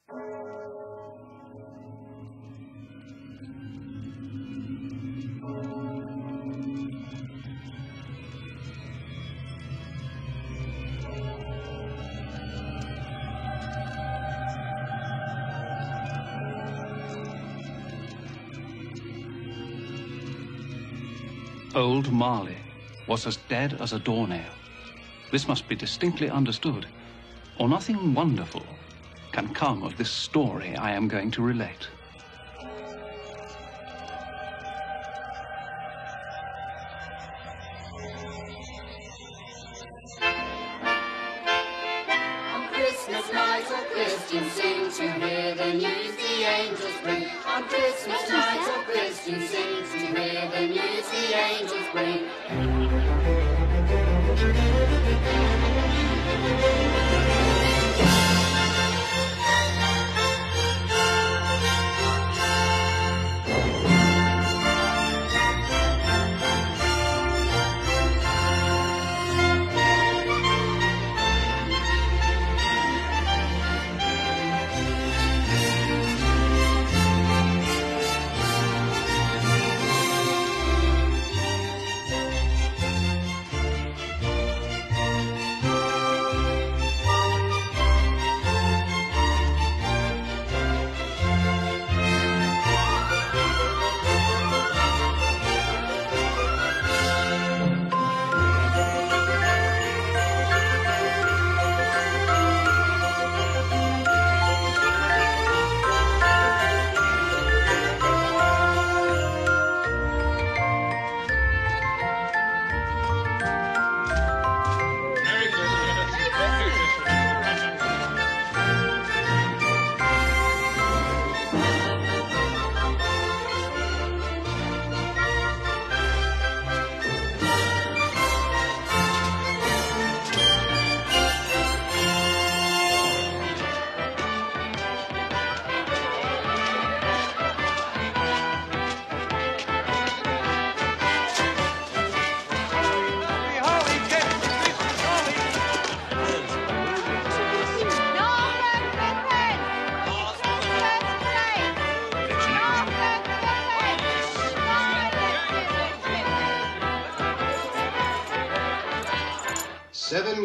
Old Marley was as dead as a doornail. This must be distinctly understood, or nothing wonderful can come of this story I am going to relate. On Christmas night all Christians sing to hear the news the angels bring. On Christmas night all Christians sing to hear the news the angels bring.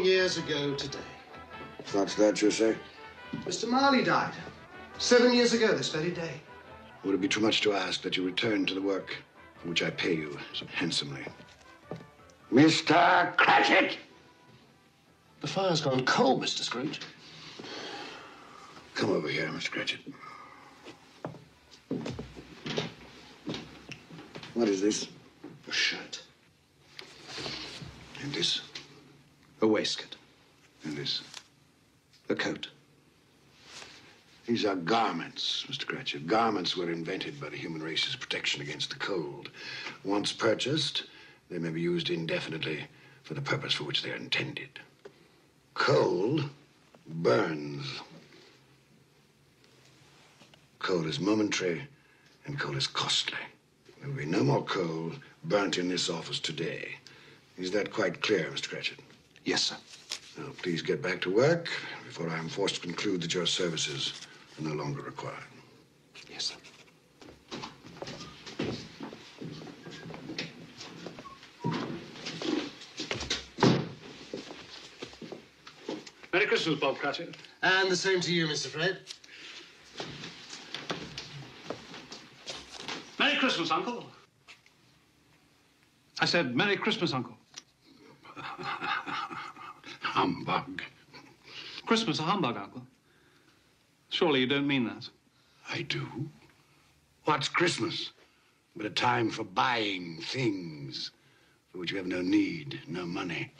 Years ago today. What's that you say? Mr. Marley died 7 years ago this very day. Would it be too much to ask that you return to the work for which I pay you so handsomely? Mr. Cratchit! The fire's gone cold, Mr. Scrooge. Come over here, Mr. Cratchit. What is this? A shirt. And this? A waistcoat. And this? A coat. These are garments, Mr. Cratchit. Garments were invented by the human race's protection against the cold. Once purchased, they may be used indefinitely for the purpose for which they are intended. Coal burns. Coal is momentary, and coal is costly. There will be no more coal burnt in this office today. Is that quite clear, Mr. Cratchit? Yes, sir. Now, please get back to work before I am forced to conclude that your services are no longer required. Yes, sir. Merry Christmas, Bob Cratchit. And the same to you, Mr. Fred. Merry Christmas, Uncle. I said, Merry Christmas, Uncle. Humbug. Christmas a humbug, Uncle. Surely you don't mean that. I do. What's Christmas but a time for buying things for which you have no need, no money?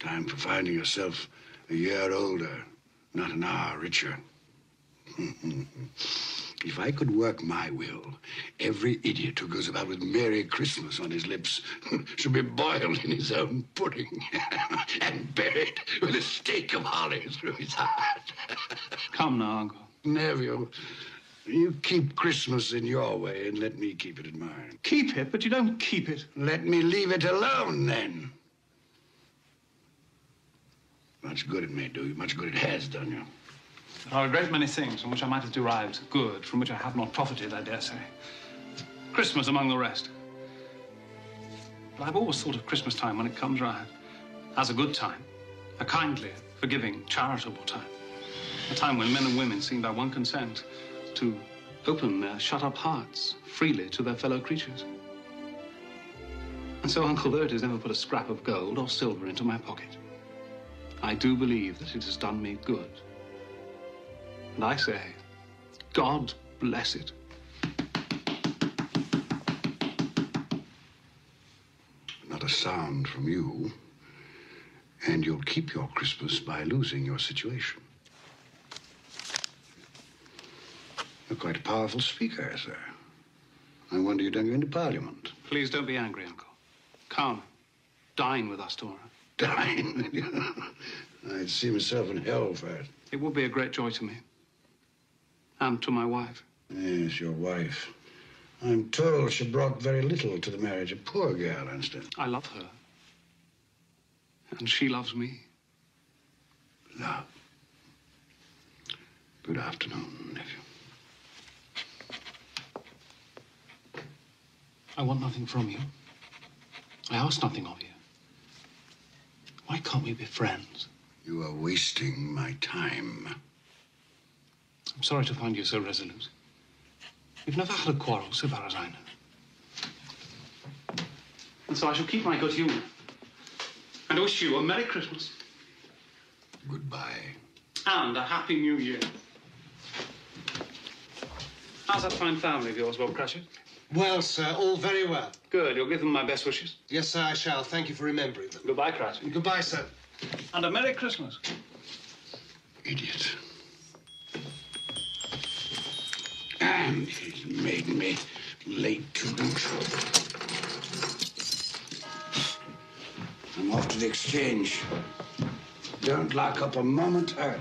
Time for finding yourself a year older, not an hour richer. If I could work my will, every idiot who goes about with Merry Christmas on his lips should be boiled in his own pudding and buried with a stake of holly through his heart. Come now, Uncle. Neville, you keep Christmas in your way and let me keep it in mine. Keep it, but you don't keep it. Let me leave it alone, then. Much good it may do you. Much good it has done you. There are a great many things from which I might have derived good, from which I have not profited, I dare say. Christmas among the rest. But I've always thought of Christmas time when it comes round as a good time, a kindly, forgiving, charitable time. A time when men and women seem by one consent to open their shut-up hearts freely to their fellow creatures. And so Uncle Otis never put a scrap of gold or silver into my pocket. I do believe that it has done me good. And I say, God bless it. Not a sound from you, and you'll keep your Christmas by losing your situation. You're quite a powerful speaker, sir. I wonder you don't go into Parliament. Please don't be angry, Uncle. Come, dine with us tomorrow. Dine? I'd see myself in hell first. It would be a great joy to me. And to my wife. Yes, your wife. I'm told she brought very little to the marriage. A poor girl, Einstein. I love her. And she loves me. Love. Good afternoon, nephew. I want nothing from you. I ask nothing of you. Why can't we be friends? You are wasting my time. I'm sorry to find you so resolute. We've never had a quarrel, so far as I know. And so I shall keep my good humor. And wish you a Merry Christmas. Goodbye. And a Happy New Year. How's that fine family of yours, Bob Cratchit? Well, sir, all very well. Good. You'll give them my best wishes. Yes, sir, I shall. Thank you for remembering them. Goodbye, Cratchit. Goodbye, sir. And a Merry Christmas. Idiot. And he's made me late to lunch. I'm off to the exchange. Don't lock up a moment early.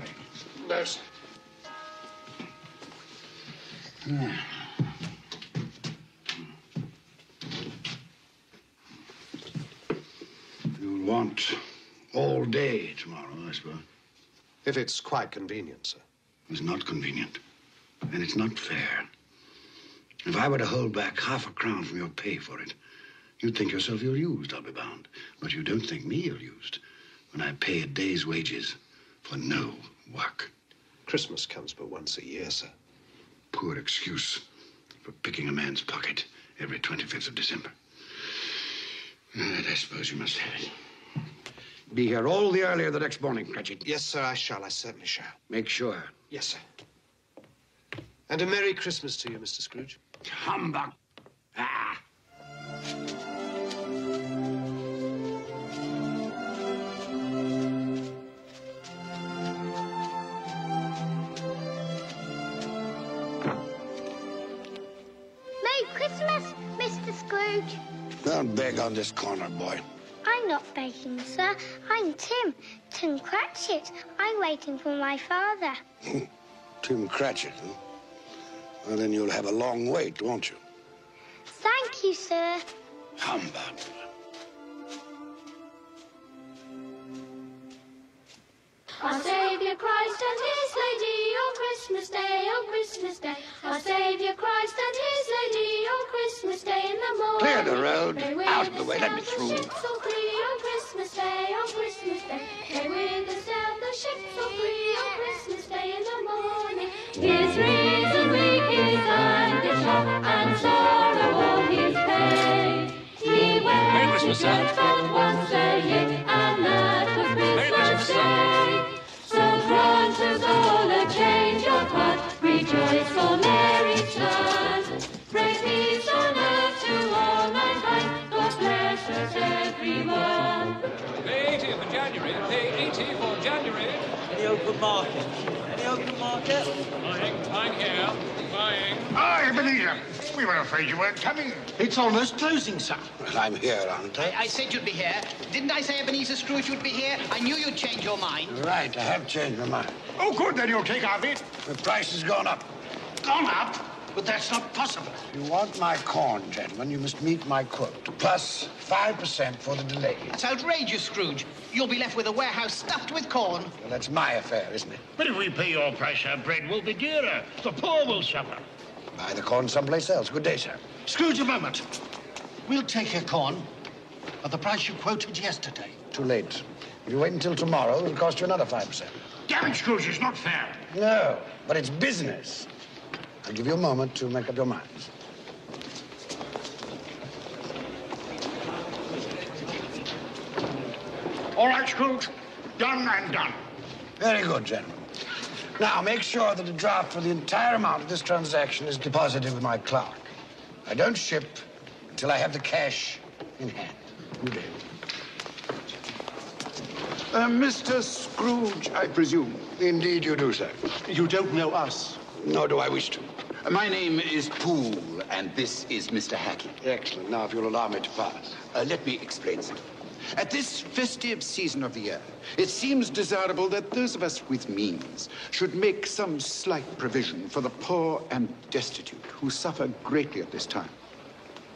No, sir. You'll want all day tomorrow, I suppose. If it's quite convenient, sir. It's not convenient. And it's not fair. If I were to hold back half a crown from your pay for it, you'd think yourself ill-used, I'll be bound. But you don't think me ill-used when I pay a day's wages for no work. Christmas comes but once a year, sir. Poor excuse for picking a man's pocket every 25th of December. And I suppose you must have it. Be here all the earlier the next morning, Cratchit. Yes, sir, I shall. I certainly shall. Make sure. Yes, sir. And a Merry Christmas to you, Mr. Scrooge. Humbug. Ah. Merry Christmas, Mr. Scrooge. Don't beg on this corner, boy. I'm not begging, sir. I'm Tim Cratchit. I'm waiting for my father. Tim Cratchit, huh? Well, then you'll have a long wait, won't you? Thank you, sir. Humbug. Our Saviour Christ and His Lady on Christmas Day, on Christmas Day. Our Saviour Christ and His Lady on Christmas Day in the morning. Clear the road. They with Out of the us way. Let me sail the through. ships all free on Christmas Day, on Christmas Day. They with us sail the ships all free on Christmas Day in the morning. His reason weak is and is short, and sorrow all His pay. He went to church but once a year, and that was Christmas Day. So grant us all a change of heart, rejoice for Mary's child. Pray peace on earth to all mankind, God bless us everyone. Pay 80 for January, pay 80 for January. Any open market? Any open market? Buying here, buying. Ah, Ebenezer. We were afraid you weren't coming. It's almost closing, sir. Well, I'm here, aren't I? I said you'd be here. Didn't I say Ebenezer Scrooge would be here? I knew you'd change your mind. Right, I have changed my mind. Oh, good, then you'll take our bit. The price has gone up. Gone up? But that's not possible. If you want my corn, gentlemen, you must meet my quote. Plus 5% for the delay. It's outrageous, Scrooge. You'll be left with a warehouse stuffed with corn. Well, that's my affair, isn't it? But if we pay your price, our bread will be dearer. The poor will suffer. Buy the corn someplace else. Good day, sir. Scrooge, a moment. We'll take your corn at the price you quoted yesterday. Too late. If you wait until tomorrow, it'll cost you another 5%. Damn it, Scrooge, it's not fair. No, but it's business. I'll give you a moment to make up your minds. All right, Scrooge. Done and done. Very good, gentlemen. Now, make sure that a draft for the entire amount of this transaction is deposited with my clerk. I don't ship until I have the cash in hand. Good day. Mr. Scrooge, I presume. Indeed you do, sir. You don't know us. Nor do I wish to. My name is Poole, and this is Mr. Hackett. Excellent. Now, if you'll allow me to pass. Let me explain, sir. At this festive season of the year, it seems desirable that those of us with means should make some slight provision for the poor and destitute who suffer greatly at this time.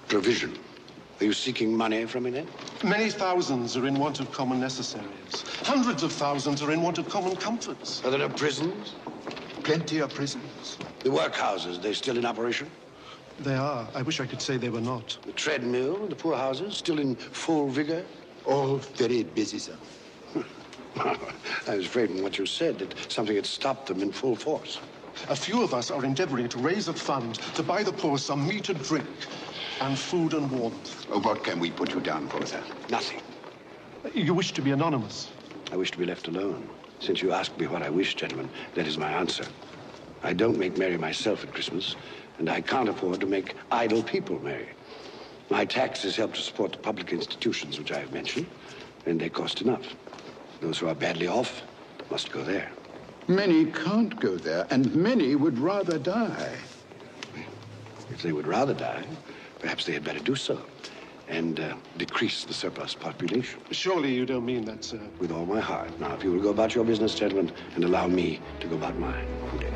Provision? Are you seeking money from me, then? Many thousands are in want of common necessaries. Hundreds of thousands are in want of common comforts. Are there no prisons? Plenty of prisons. The workhouses, they still in operation? They are. I wish I could say they were not. The treadmill, the poorhouses, still in full vigor? All very busy, sir. I was afraid from what you said that something had stopped them in full force. A few of us are endeavoring to raise a fund to buy the poor some meat and drink and food and warmth. What can we put you down for, sir? Nothing. You wish to be anonymous? I wish to be left alone. Since you asked me what I wish, gentlemen, that is my answer. I don't make merry myself at Christmas, and I can't afford to make idle people merry. My taxes help to support the public institutions which I have mentioned, and they cost enough. Those who are badly off must go there. Many can't go there, and many would rather die. If they would rather die, perhaps they had better do so, and decrease the surplus population. Surely you don't mean that, sir. With all my heart. Now, if you will go about your business, gentlemen, and allow me to go about mine. Good day.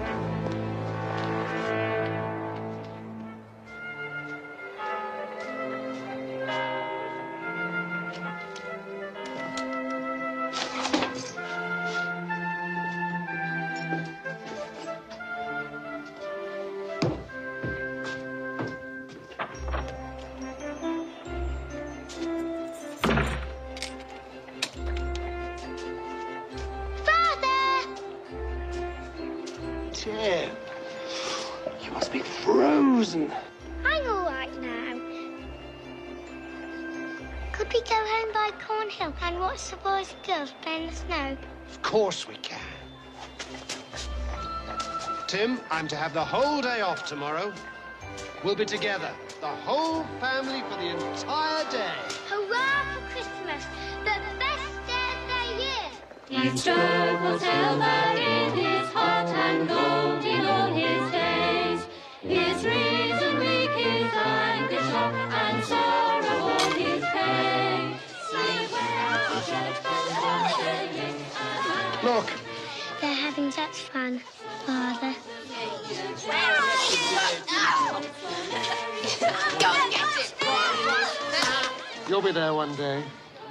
Tim, you must be frozen. I'm all right now. Could we go home by Cornhill and watch the boys and girls play in the snow? Of course we can. Tim, I'm to have the whole day off tomorrow. We'll be together, the whole family, for the entire day. Hurrah for Christmas, the best day of the year. He struggles ever in his hot and cold in all his days. His reason weak, his anger sharp, and sorrow all his pain. Sing well to church and singing and Look, They're having such fun, Father. where are you? Go and get it! you'll be there one day,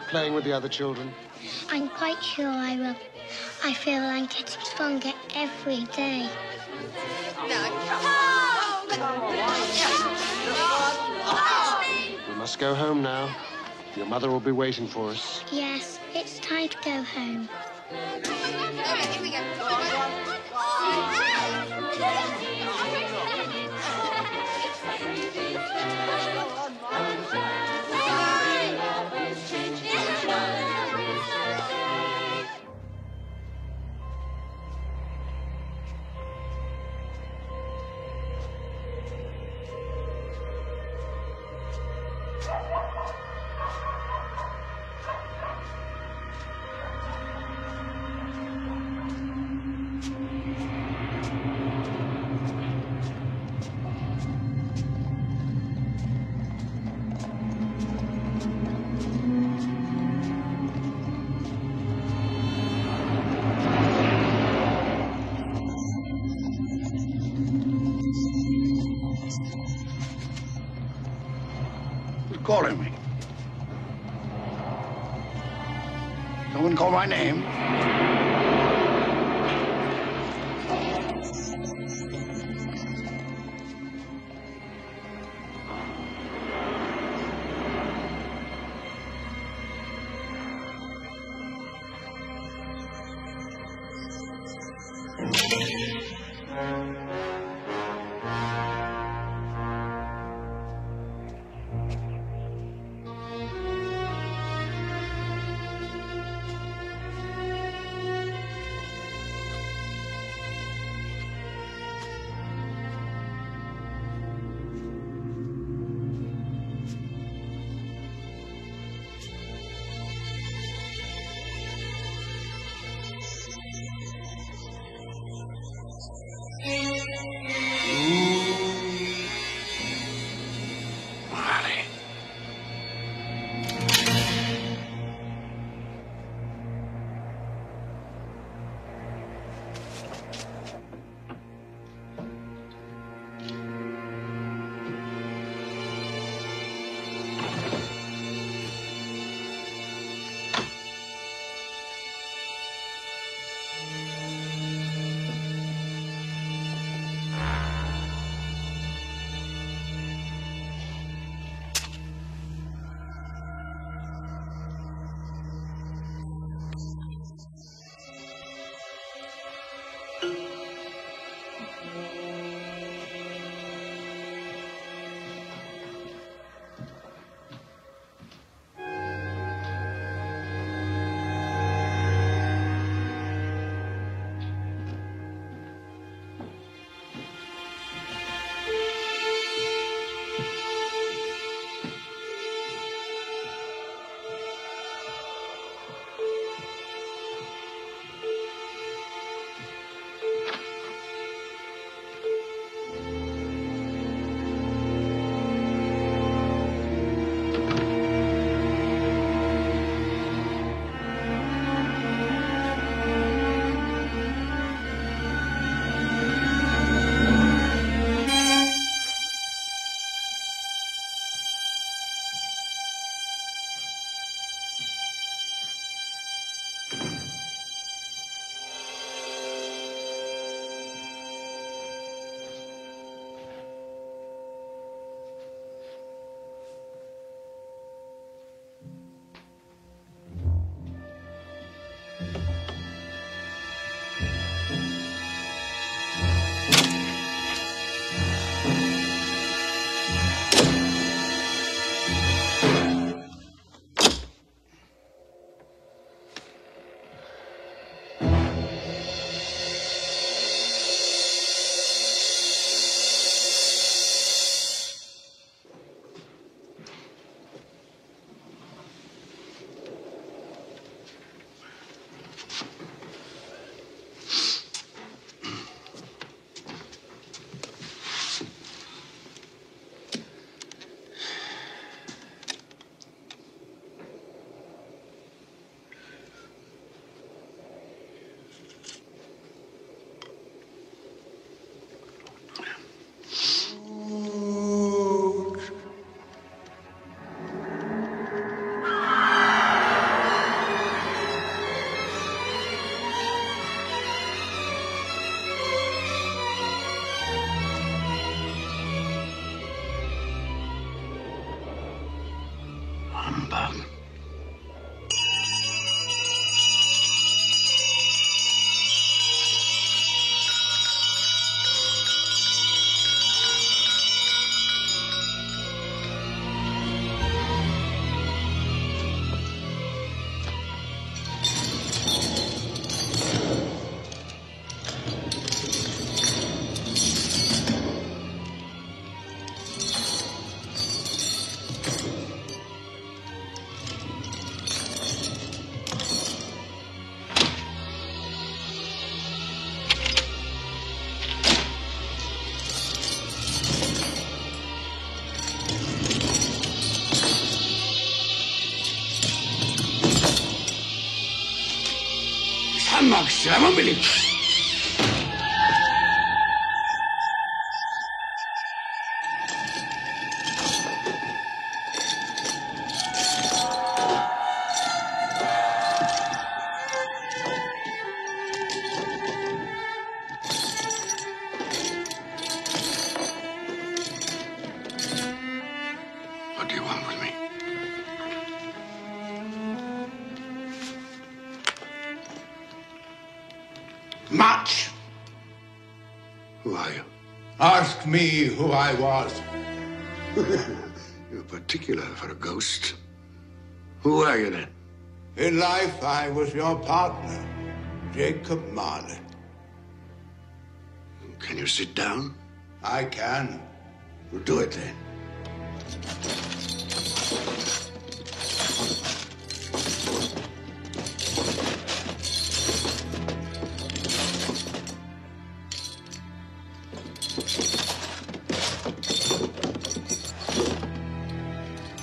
playing with the other children. I'm quite sure I will. I feel I'm getting stronger every day. We must go home now. Your mother will be waiting for us. Yes, it's time to go home. calling me? Someone call my name? Siamo belli. Much. Who are you? Ask me who I was. You're particular for a ghost. Who are you then? In life, I was your partner, Jacob Marley. Can you sit down? I can. Well, do it then.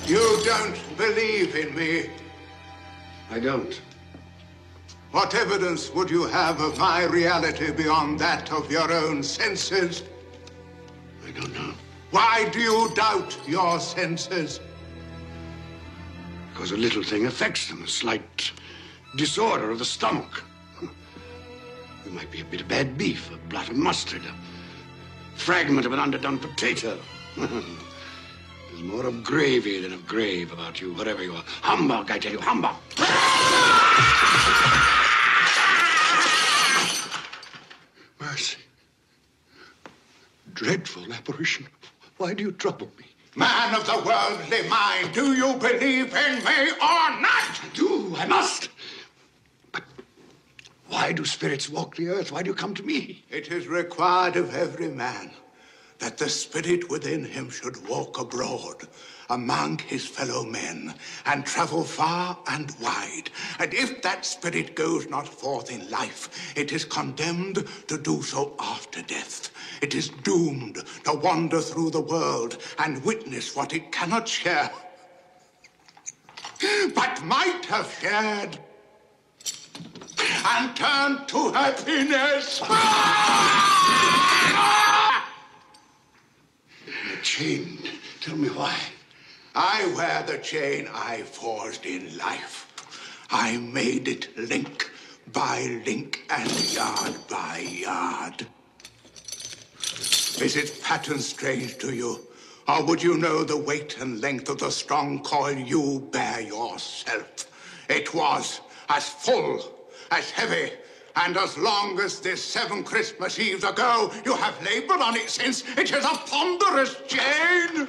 You don't believe in me. I don't. What evidence would you have of my reality beyond that of your own senses? I don't know. Why do you doubt your senses? Because a little thing affects them, a slight disorder of the stomach. It might be a bit of bad beef, a blot of mustard, a fragment of an underdone potato. There's more of gravy than of grave about you, whatever you are. Humbug, I tell you, humbug! Mercy. Dreadful apparition. Why do you trouble me? Man of the worldly mind, do you believe in me or not? I do, I must. But why do spirits walk the earth? Why do you come to me? It is required of every man that the spirit within him should walk abroad among his fellow men and travel far and wide. And if that spirit goes not forth in life, it is condemned to do so after death. It is doomed to wander through the world and witness what it cannot share, but might have shared, and turn to happiness. The chain. Tell me why. I wear the chain I forged in life. I made it link by link and yard by yard. Is its pattern strange to you? Or would you know the weight and length of the strong coil you bear yourself? It was as full, as heavy, and as long as this 7 Christmas Eves ago, you have labored on it since. It is a ponderous chain.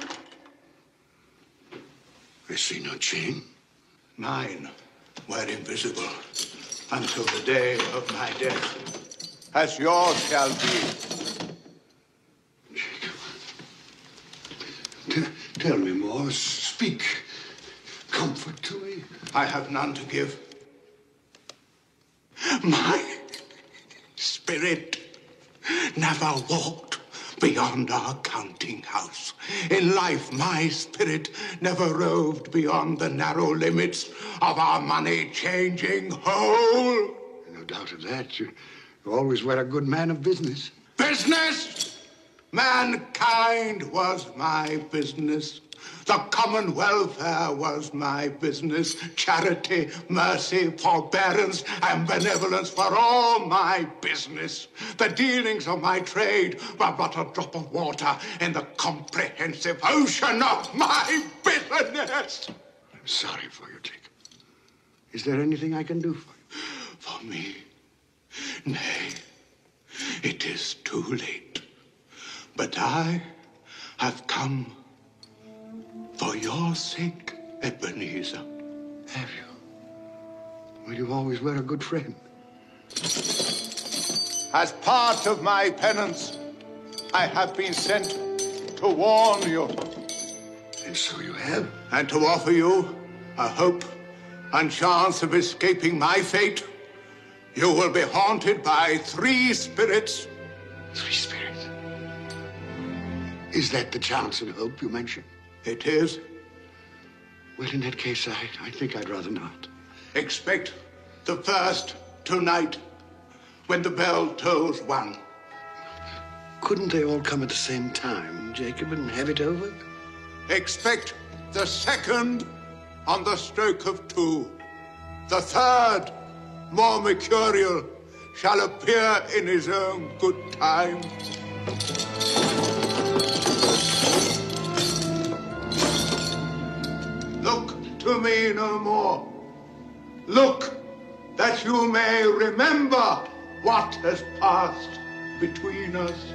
I see no chain. Mine were invisible until the day of my death, as yours shall be. Tell me more. Speak comfort to me. I have none to give. My spirit never walked beyond our counting house. In life, my spirit never roved beyond the narrow limits of our money-changing hole. No doubt of that. You always were a good man of business. Business? Mankind was my business. The common welfare was my business. Charity, mercy, forbearance, and benevolence were all my business. The dealings of my trade were but a drop of water in the comprehensive ocean of my business. I'm sorry for you, Jacob. Is there anything I can do for you? For me? Nay, it is too late. But I have come for your sake, Ebenezer. Have you? Well, you always were a good friend. As part of my penance, I have been sent to warn you. And so you have? And to offer you a hope and chance of escaping my fate. You will be haunted by 3 spirits. 3 spirits? Is that the chance and hope you mentioned? It is. Well, in that case, I think I'd rather not. Expect the first tonight, when the bell tolls 1. Couldn't they all come at the same time, Jacob, and have it over? Expect the second on the stroke of 2. The third, more mercurial, shall appear in his own good time. Look to me no more. Look, that you may remember what has passed between us.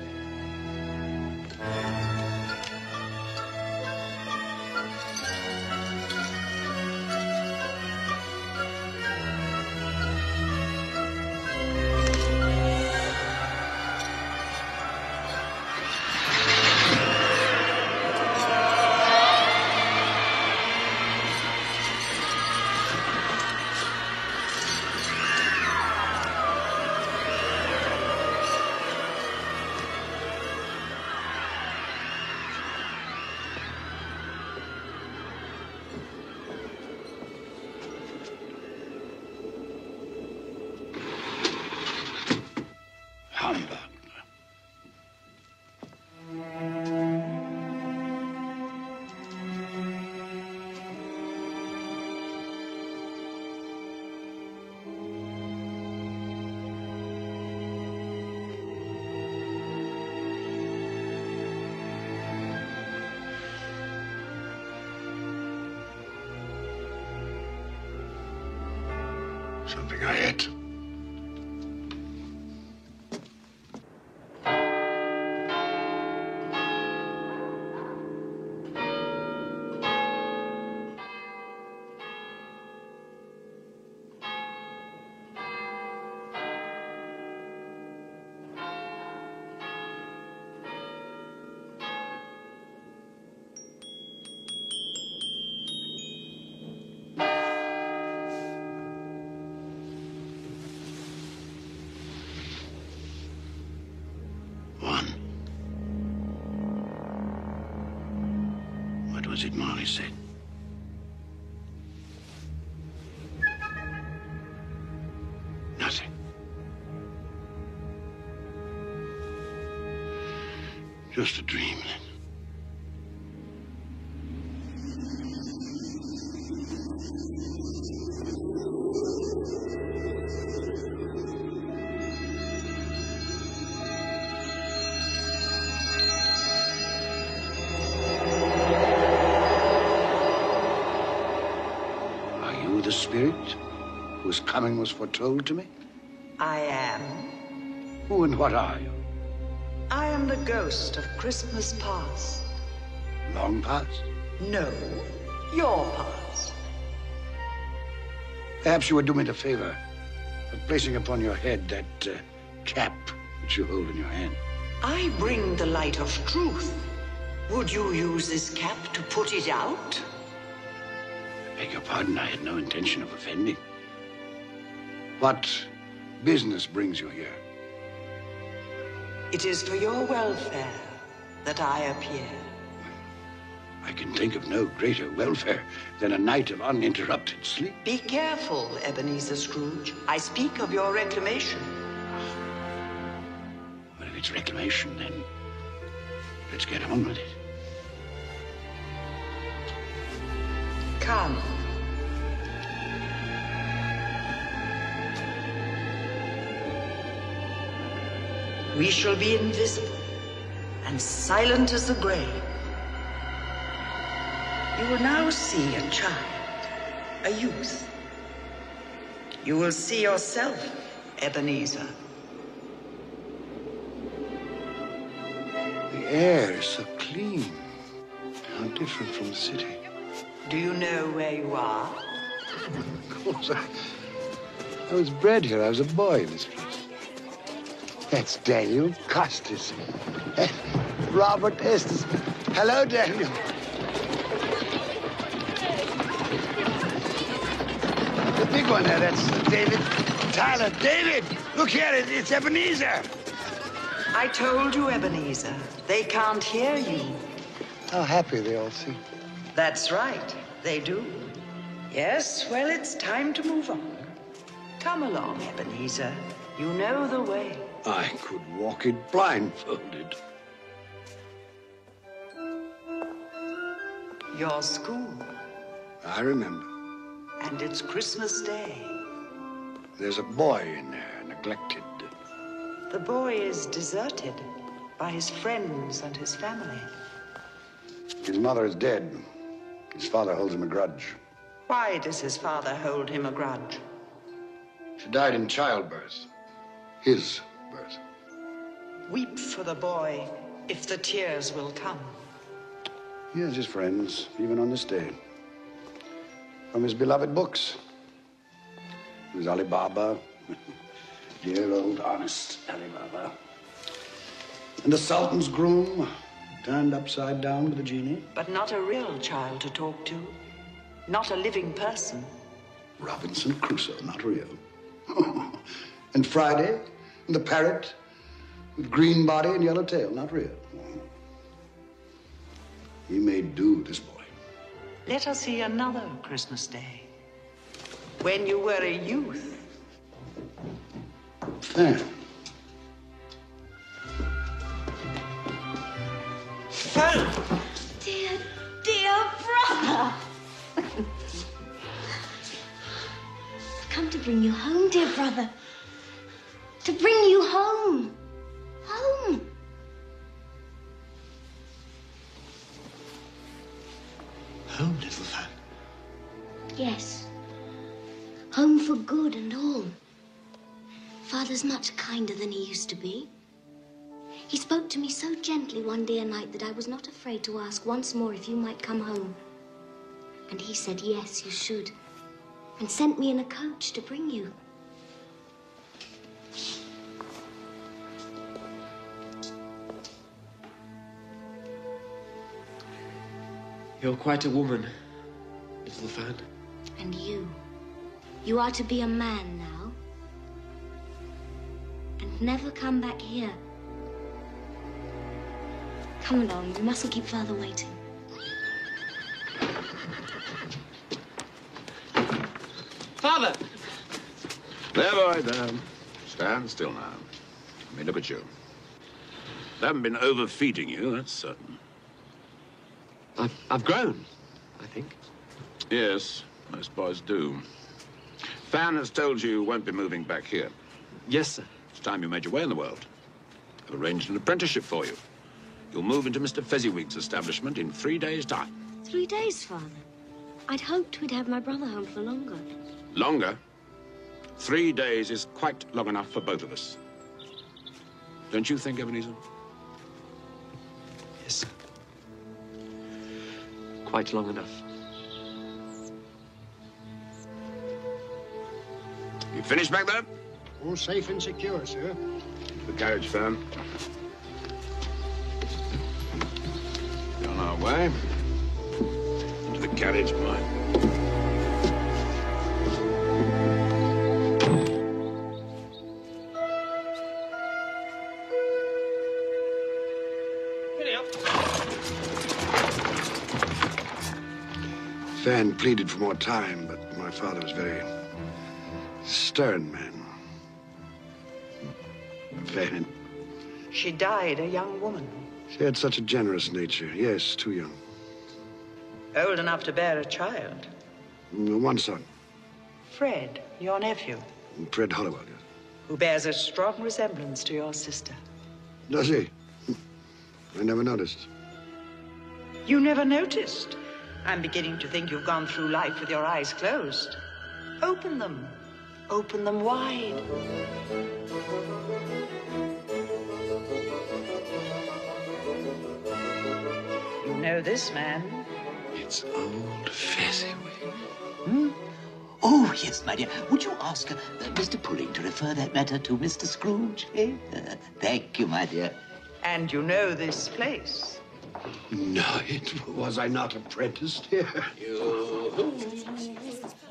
Something I ate. What was it Molly said? Nothing. Just a dream, then. The spirit whose coming was foretold to me? I am. Who and what are you? I am the ghost of Christmas past. Long past? No, your past. Perhaps you would do me the favor of placing upon your head that cap which you hold in your hand. I bring the light of truth. Would you use this cap to put it out? I beg your pardon, I had no intention of offending. What business brings you here? It is for your welfare that I appear. I can think of no greater welfare than a night of uninterrupted sleep. Be careful, Ebenezer Scrooge. I speak of your reclamation. Well, if it's reclamation, then let's get on with it. Come. We shall be invisible and silent as the grave. You will now see a child, a youth. You will see yourself, Ebenezer. The air is so clean. How different from the city. Do you know where you are? Of course, I was bred here. I was a boy in this place. That's Daniel Custis. Robert Estes. Hello, Daniel. The big one there, that's David Tyler. David, look here, it's Ebenezer. I told you, Ebenezer. They can't hear you. How happy they all seem. That's right, they do. Yes, well, it's time to move on. Come along, Ebenezer. You know the way. I could walk it blindfolded. Your school. I remember. And it's Christmas Day. There's a boy in there, neglected. The boy is deserted by his friends and his family. His mother is dead. His father holds him a grudge. Why does his father hold him a grudge? She died in childbirth. his birth. Weep for the boy, if the tears will come. He has his friends, even on this day. From his beloved books. There's Ali Baba, dear old honest Ali Baba. And the Sultan's groom, turned upside down with the genie. But not a real child to talk to. Not a living person. Robinson Crusoe, not real. And Friday, and the parrot, with green body and yellow tail, not real. He made do, this boy. Let us see another Christmas Day. When you were a youth. Fan. Fan! Dear, dear brother! I've come to bring you home, dear brother. To bring you home. Home. Home, little Fan. Yes. Home for good and all. Father's much kinder than he used to be. He spoke to me so gently one dear night that I was not afraid to ask once more if you might come home. And he said, yes, you should. And sent me in a coach to bring you. You're quite a woman, little Fan. And you. You are to be a man now. And never come back here. Come along, we mustn't keep Father waiting. Father! There, boy, there. Stand still now. Let me look at you. They haven't been overfeeding you, that's certain. I've grown, I think. Yes, most boys do. Fan has told you won't be moving back here. Yes, sir. It's time you made your way in the world. I've arranged an apprenticeship for you. You'll move into Mr. Fezziwig's establishment in 3 days' time. 3 days, Father. I'd hoped we'd have my brother home for longer. Longer? 3 days is quite long enough for both of us. Don't you think, Ebenezer? Yes, sir. Quite long enough. You finished back there? All safe and secure, sir. The carriage, Fan. We're on our way. Into the carriage, boy. Fan pleaded for more time, but my father was a very stern man. Fan. She died a young woman. She had such a generous nature. Yes, too young. Old enough to bear a child. One son, Fred, your nephew, Fred Hollowell. Yes. who bears a strong resemblance to your sister. Does he? I never noticed. You never noticed? I'm beginning to think you've gone through life with your eyes closed. Open them. Open them wide. You know this man? It's old Fezziwig. Hmm? Oh, yes, my dear. Would you ask Mr. Pulling to refer that matter to Mr. Scrooge? Eh? Thank you, my dear. And you know this place? No, was I not apprenticed here?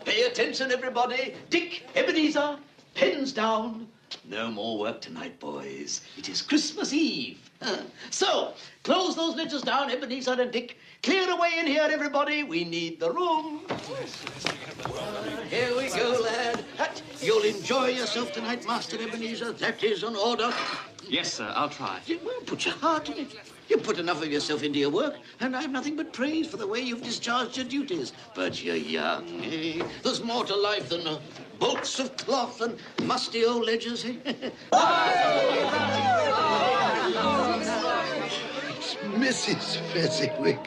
Pay attention, everybody. Dick, Ebenezer, pens down. No more work tonight, boys. It is Christmas Eve. So, close those ledgers down, Ebenezer and Dick. Clear away in here, everybody. We need the room. Here we go, lad. You'll enjoy yourself tonight, Master Ebenezer. That is an order. Yes, sir, I'll try. Well, put your heart in it. You put enough of yourself into your work, and I've nothing but praise for the way you've discharged your duties. But you're young, eh? There's more to life than bolts of cloth and musty old ledgers, eh? It's Mrs. Fezziwig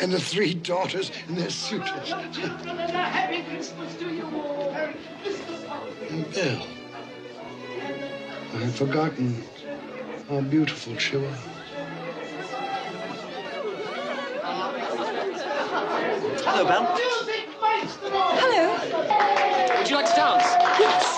and the 3 daughters and their suitors. Happy Christmas to you all. Merry Christmas. Bill. had forgotten how beautiful she was. Hello, Belle. Hello. Would you like to dance? Yes.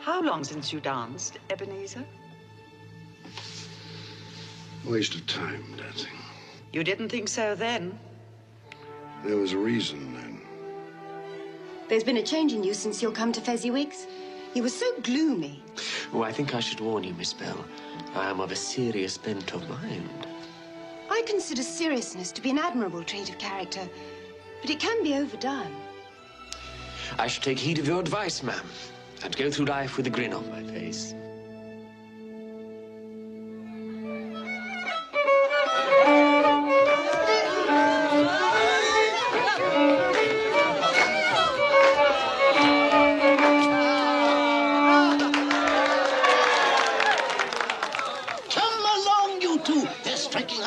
How long since you danced, Ebenezer? Waste of time, dancing. You didn't think so then? There was a reason then. There's been a change in you since your come to Fezziwig's. You were so gloomy. Oh, I think I should warn you, Miss Bell. I am of a serious bent of mind. I consider seriousness to be an admirable trait of character, but it can be overdone. I should take heed of your advice, ma'am, and go through life with a grin on my face.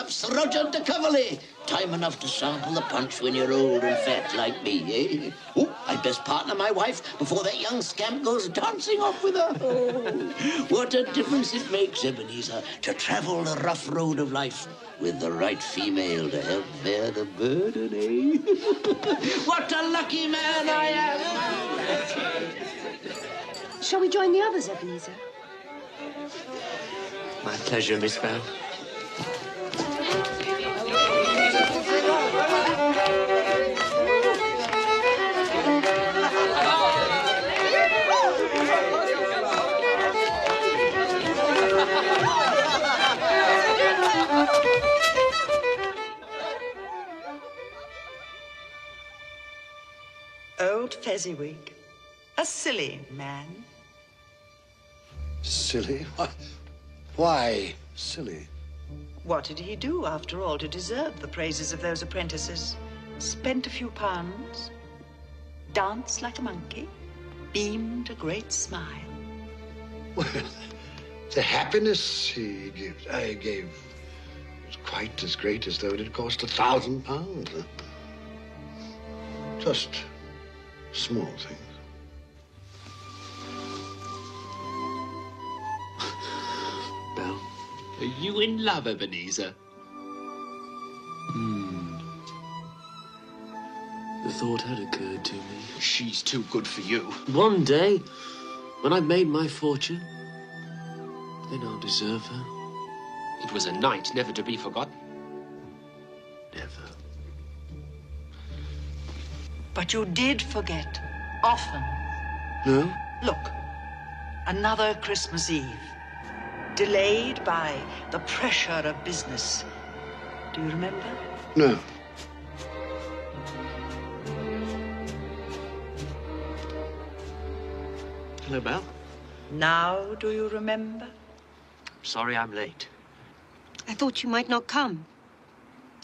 Sir Roger de Coverley. Time enough to sample the punch when you're old and fat like me, eh? Oh, I'd best partner my wife before that young scamp goes dancing off with her. Oh, what a difference it makes, Ebenezer, to travel the rough road of life with the right female to help bear the burden, eh? What a lucky man I am! Shall we join the others, Ebenezer? My pleasure, Miss Bell. Old Fezziwig. A silly man. Silly? Why silly? What did he do, after all, to deserve the praises of those apprentices? Spent a few pounds, danced like a monkey, beamed a great smile. Well, the happiness I gave was quite as great as though it had cost £1,000. Just small things. Bell, are you in love, Ebenezer? The thought had occurred to me. She's too good for you. One day, when I've made my fortune, then I'll deserve her. It was a night never to be forgotten. Never. But you did forget, often. No? Look, another Christmas Eve, delayed by the pressure of business. Do you remember? No. Hello, Belle. Now do you remember? Sorry I'm late. I thought you might not come.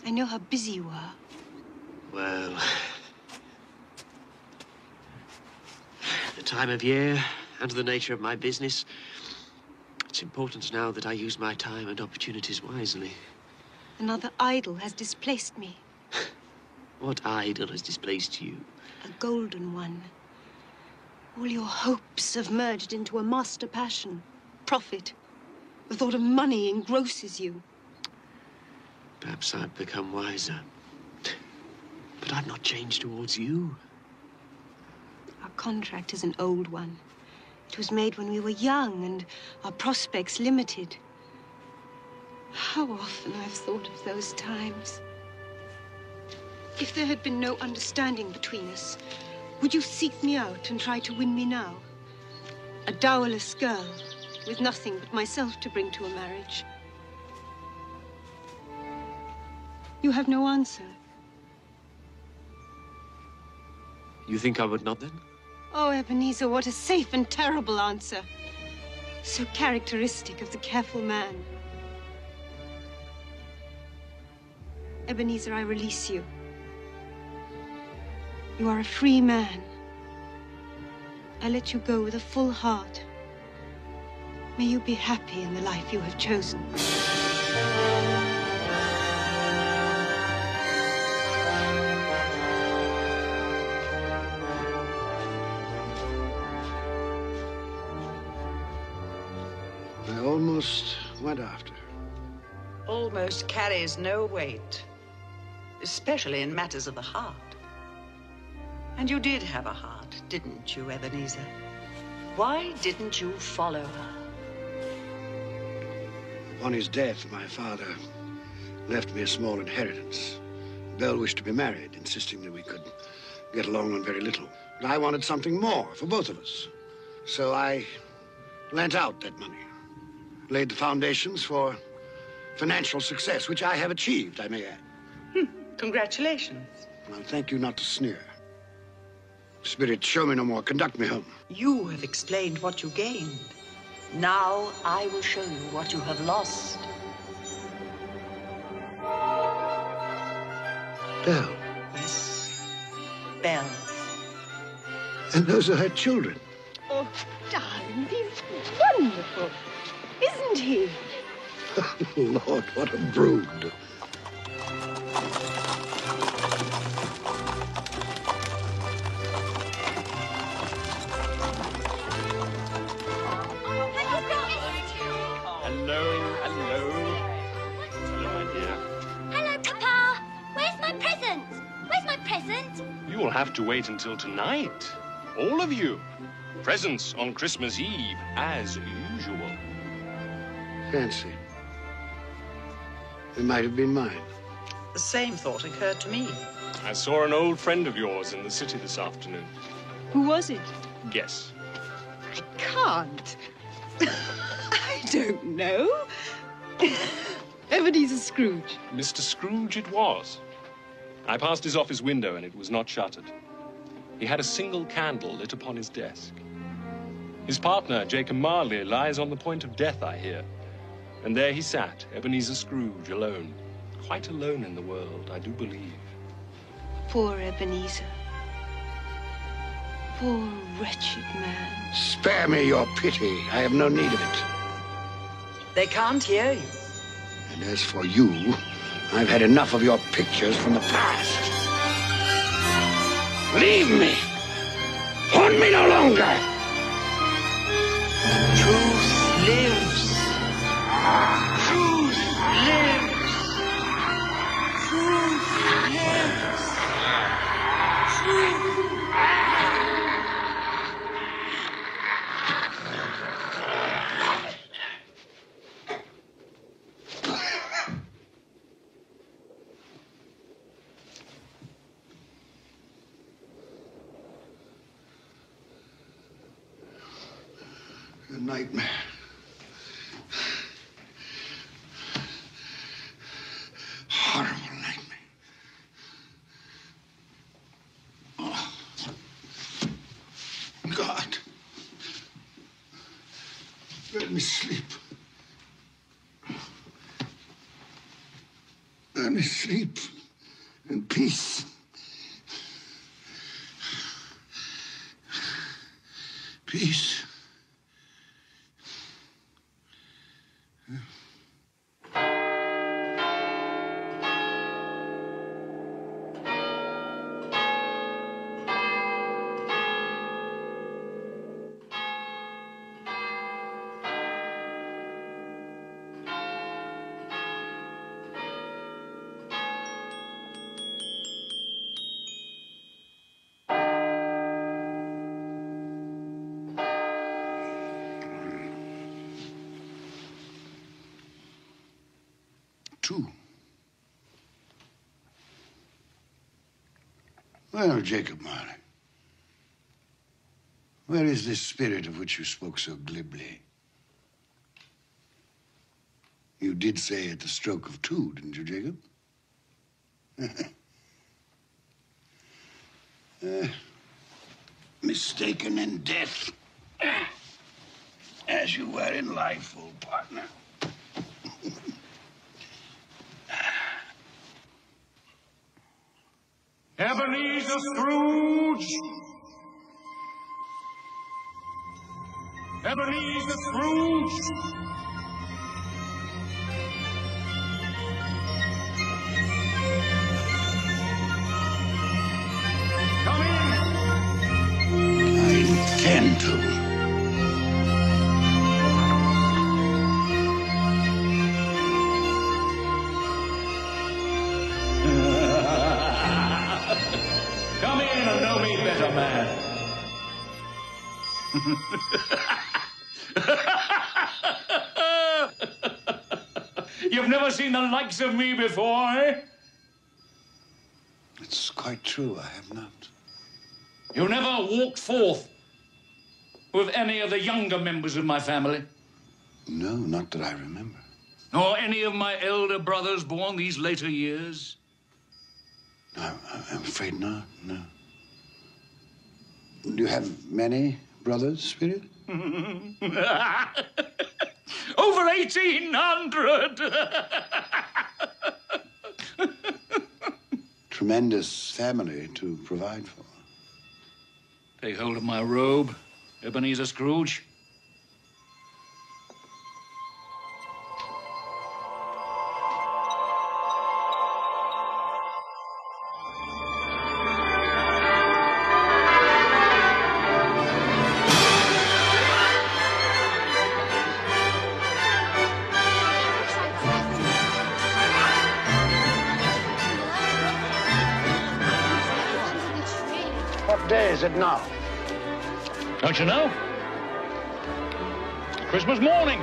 I know how busy you are. Well, the time of year and the nature of my business, it's important now that I use my time and opportunities wisely. Another idol has displaced me. What idol has displaced you? A golden one. All your hopes have merged into a master passion. Profit. The thought of money engrosses you. Perhaps I've become wiser. But I've not changed towards you. Our contract is an old one. It was made when we were young and our prospects limited. How often I've thought of those times. If there had been no understanding between us, would you seek me out and try to win me now? A dowerless girl with nothing but myself to bring to a marriage. You have no answer. You think I would not, then? Oh, Ebenezer, what a safe and terrible answer. So characteristic of the careful man. Ebenezer, I release you. You are a free man. I let you go with a full heart. May you be happy in the life you have chosen. I almost went after her. Almost carries no weight, especially in matters of the heart. And you did have a heart, didn't you, Ebenezer? Why didn't you follow her? Upon his death, my father left me a small inheritance. Belle wished to be married, insisting that we could get along on very little. But I wanted something more for both of us. So I lent out that money, laid the foundations for financial success, which I have achieved, I may add. Congratulations. Well, thank you not to sneer. Spirit, show me no more. Conduct me home. You have explained what you gained. Now I will show you what you have lost. Belle. Yes, Belle. And those are her children. Oh, darling, he's wonderful, isn't he? Oh, Lord, what a brood. You will have to wait until tonight. All of you. Presents on Christmas Eve, as usual. Fancy. It might have been mine. The same thought occurred to me. I saw an old friend of yours in the city this afternoon. Who was it? Guess. I can't. I don't know. Ebenezer Scrooge. Mr. Scrooge it was. I passed his office window and it was not shuttered. He had a single candle lit upon his desk. His partner, Jacob Marley, lies on the point of death, I hear. And there he sat, Ebenezer Scrooge, alone. Quite alone in the world, I do believe. Poor Ebenezer. Poor wretched man. Spare me your pity. I have no need of it. They can't hear you. And as for you, I've had enough of your pictures from the past. Leave me! Haunt me no longer! Truth lives. Truth lives. Truth lives. Truth. A nightmare. Horrible nightmare. Oh. God. Let me sleep. Let me sleep in peace. Peace. Two. Well, Jacob Marley, where is this spirit of which you spoke so glibly? You did say at the stroke of two, didn't you, Jacob? mistaken in death, as you were in life, old partner. Ebenezer Scrooge! Ebenezer Scrooge! Come in! I intend to. Come in and know me better, man. You've never seen the likes of me before, eh? It's quite true, I have not. You never walked forth with any of the younger members of my family? No, not that I remember. Nor any of my elder brothers born these later years? I'm afraid not, no. Do you have many brothers, Spirit? Over 1,800! Tremendous family to provide for. Take hold of my robe, Ebenezer Scrooge. What day is it now? Don't you know? Christmas morning.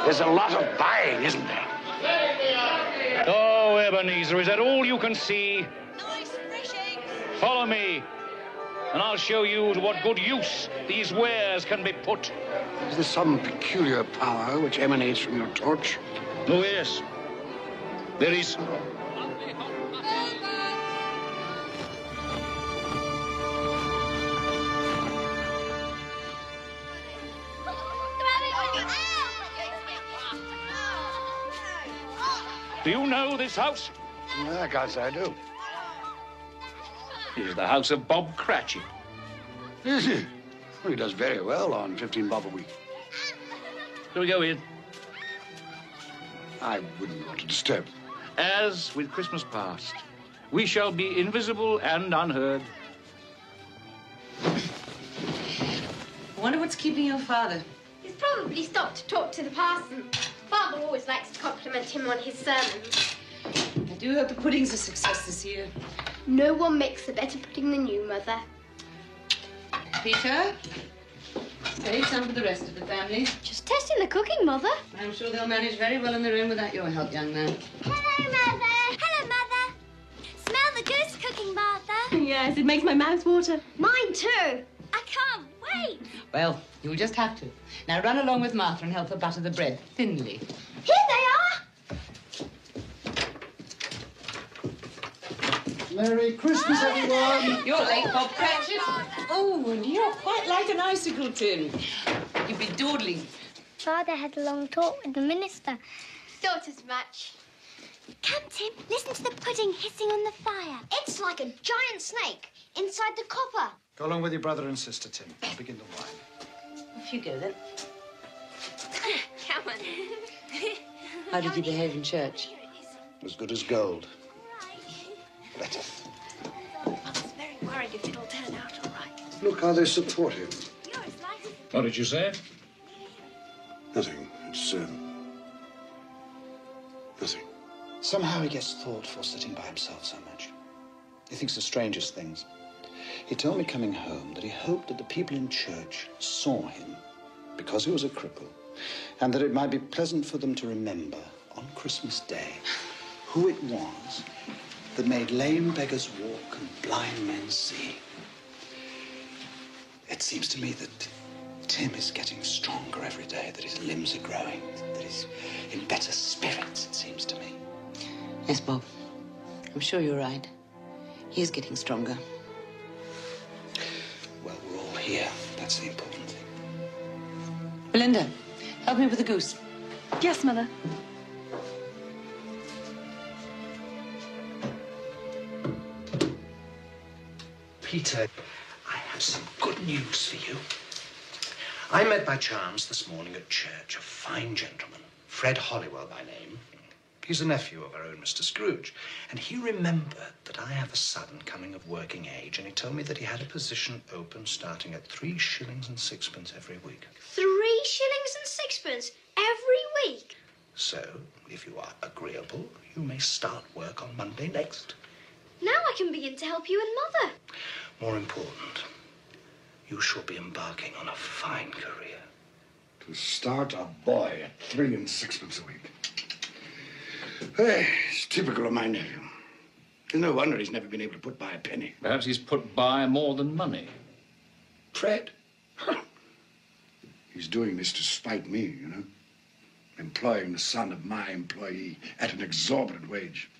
There's a lot of buying, isn't there? Oh, Ebenezer, is that all you can see? Follow me, and I'll show you to what good use these wares can be put. Is there some peculiar power which emanates from your torch? Oh, yes. There is. Do you know this house? I can't say I do. It is the house of Bob Cratchit. Is he? Well, he does very well on 15 bob a week. Shall we go in? I wouldn't want to disturb. As with Christmas past, we shall be invisible and unheard. I wonder what's keeping your father. He's probably stopped to talk to the parson. Father always likes to compliment him on his sermons. I do hope the pudding's a success this year. No one makes a better pudding than you, Mother. Peter, save some for the rest of the family. Just testing the cooking, Mother. I'm sure they'll manage very well on their own without your help, young man. Hello, Mother. Hello, Mother. Smell the goose cooking, Martha. Yes, it makes my mouth water. Mine too. I can't wait. Well, you'll just have to. Now run along with Martha and help her butter the bread thinly. Here they are. Merry Christmas, everyone. You're late, Bob Cratchit. Oh, and you're quite like an icicle tin. You've been dawdling. Father had a long talk with the minister. Thought as much. Come, Tim, listen to the pudding hissing on the fire. It's like a giant snake inside the copper. Go along with your brother and sister, Tim. I'll begin the wine. Off you go, then. Come on. How did you behave in church? As good as gold. Better. Mother's very worried if it'll turn out all right. Look how they support him. What did you say? Nothing. It's, nothing. Somehow he gets thoughtful sitting by himself so much. He thinks the strangest things. He told me coming home that he hoped that the people in church saw him because he was a cripple, and that it might be pleasant for them to remember on Christmas Day who it was that made lame beggars walk and blind men see. It seems to me that Tim is getting stronger every day, that his limbs are growing, that he's in better spirits, it seems to me. Yes, Bob. I'm sure you're right. He is getting stronger. Well, we're all here. That's the important thing. Belinda, help me with the goose. Yes, Mother. Peter, I have some good news for you. I met by chance this morning at church a fine gentleman, Fred Hollywell by name. He's a nephew of our own Mr. Scrooge, and he remembered that I have a son coming of working age, and he told me that he had a position open starting at 3 shillings and 6pence every week. 3 shillings and 6pence every week? So, if you are agreeable, you may start work on Monday next. Now I can begin to help you and Mother. More important, you shall be embarking on a fine career. To start a boy at 3 and 6pence a week. Hey, it's typical of my nephew. It's no wonder he's never been able to put by a penny. Perhaps he's put by more than money. Fred? He's doing this to spite me, you know. Employing the son of my employee at an exorbitant wage.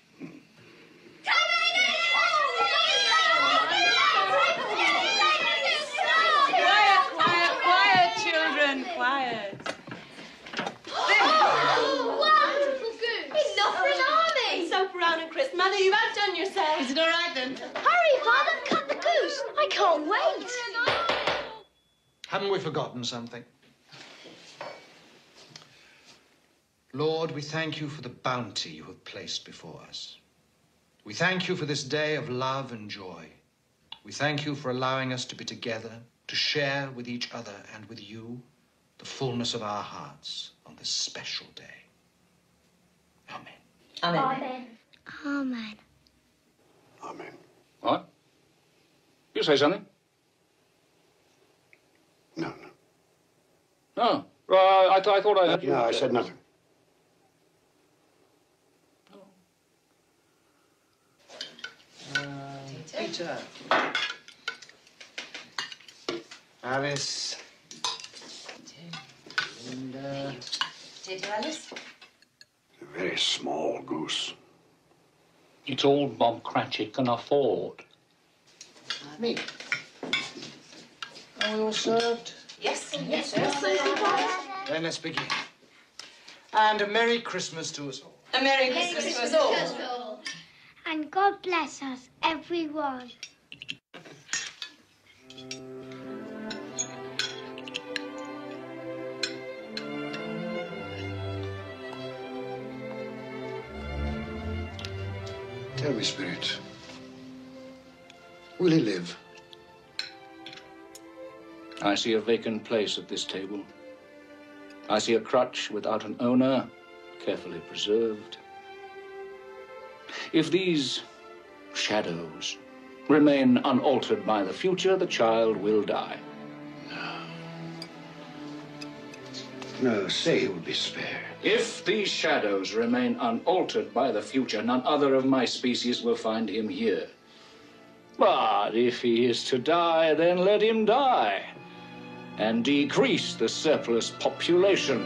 Quiet, children, quiet. Wonderful goose! Enough for an army! So Brown and Chris, Mother, you've outdone yourself. Is it all right, then? Hurry, Father, cut the goose. I can't wait. Haven't we forgotten something? Lord, we thank you for the bounty you have placed before us. We thank you for this day of love and joy. We thank you for allowing us to be together, to share with each other and with you the fullness of our hearts on this special day. Amen. Amen. Amen. Amen. What? You say something? No. No. Well, I thought I heard you. No, I said nothing. Peter. Alice. Linda. Potato, Alice? A very small goose. It's all Bob Cratchit can afford. Me. Are we all served? Yes. Yes. Then let's begin. And a Merry Christmas to us all. A Merry Christmas to us all. And God bless us, everyone. Tell me, Spirit, will he live? I see a vacant place at this table. I see a crutch without an owner, carefully preserved. If these shadows remain unaltered by the future, the child will die. No, say he will be spared. If these shadows remain unaltered by the future, none other of my species will find him here. But if he is to die, then let him die, and decrease the surplus population.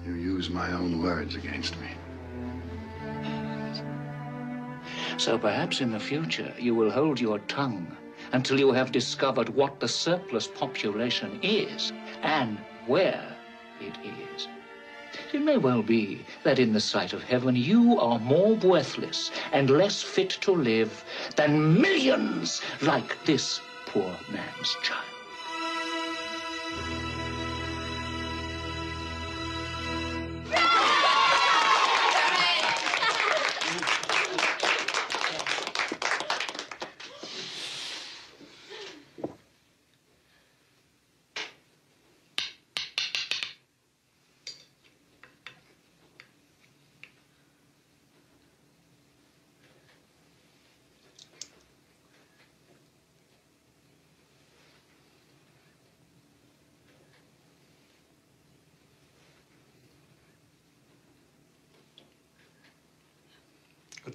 You use my own words against me. So perhaps in the future you will hold your tongue until you have discovered what the surplus population is and where it is. It may well be that in the sight of heaven you are more worthless and less fit to live than millions like this poor man's child.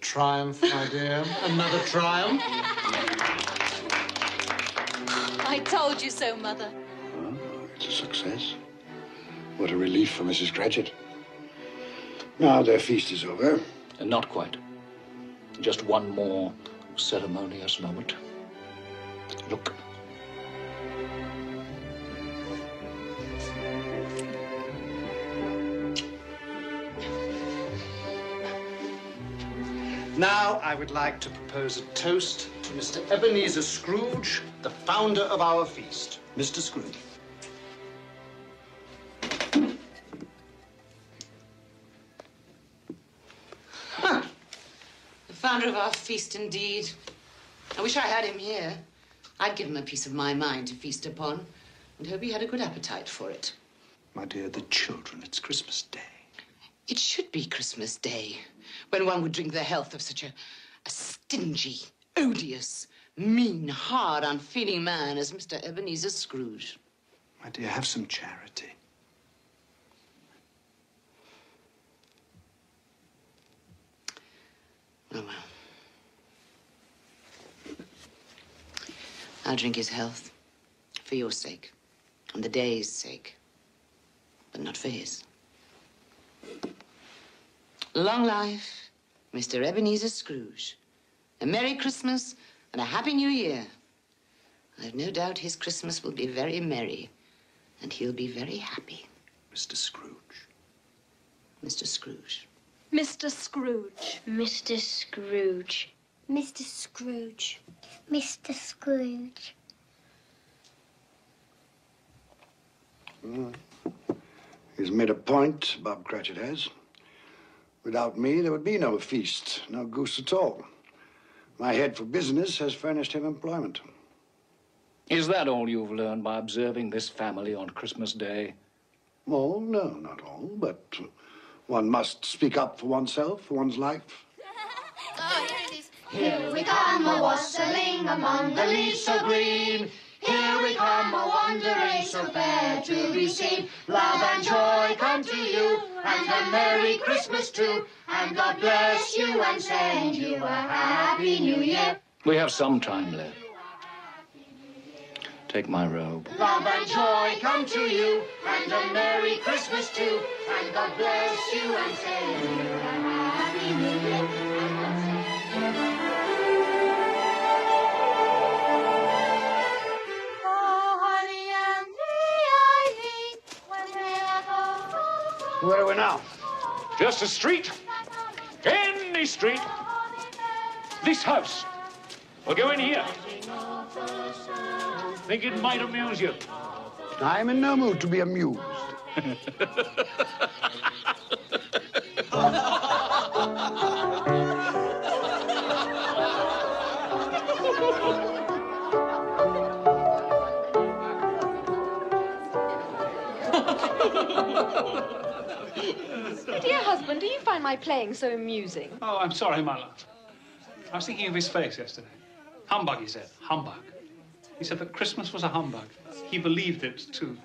triumph, my dear. Another triumph. I told you so, Mother. Well, it's a success. What a relief for Mrs. Cratchit. Now their feast is over. Not quite. Just one more ceremonious moment. Look. Now, I would like to propose a toast to Mr. Ebenezer Scrooge, the founder of our feast. Mr. Scrooge. The founder of our feast, indeed. I wish I had him here. I'd give him a piece of my mind to feast upon, and hope he had a good appetite for it. My dear, the children, it's Christmas Day. It should be Christmas Day, when one would drink the health of such a stingy, odious, mean, hard, unfeeling man as Mr. Ebenezer Scrooge. My dear, have some charity. Oh, well. I'll drink his health, for your sake, and the day's sake, but not for his. Long life, Mr. Ebenezer Scrooge. A Merry Christmas and a Happy New Year. I've no doubt his Christmas will be very merry, and he'll be very happy. Mr. Scrooge. Mr. Scrooge. Mr. Scrooge. Mr. Scrooge. Mr. Scrooge. Mr. Scrooge. He's made a point, Bob Cratchit has. Without me, there would be no feast, no goose at all. My head for business has furnished him employment. Is that all you've learned by observing this family on Christmas Day? Well, no, not all, but one must speak up for oneself, for one's life. Oh, here it is. Here we come, a-wassailing among the leaves so green. Here we come, a-wandering so fair to be seen. Love and joy come to you, and a Merry Christmas too. And God bless you and send you a Happy New Year. We have some time left. Take my robe. Love and joy come to you, and a Merry Christmas too. And God bless you and send you a Happy New Year. Where are we now? Just a street. Any street. This house. We'll go in here. Think it might amuse you. I'm in no mood to be amused. Dear husband, do you find my playing so amusing? Oh, I'm sorry, my love. I was thinking of his face yesterday. Humbug, he said. Humbug. He said that Christmas was a humbug. He believed it, too.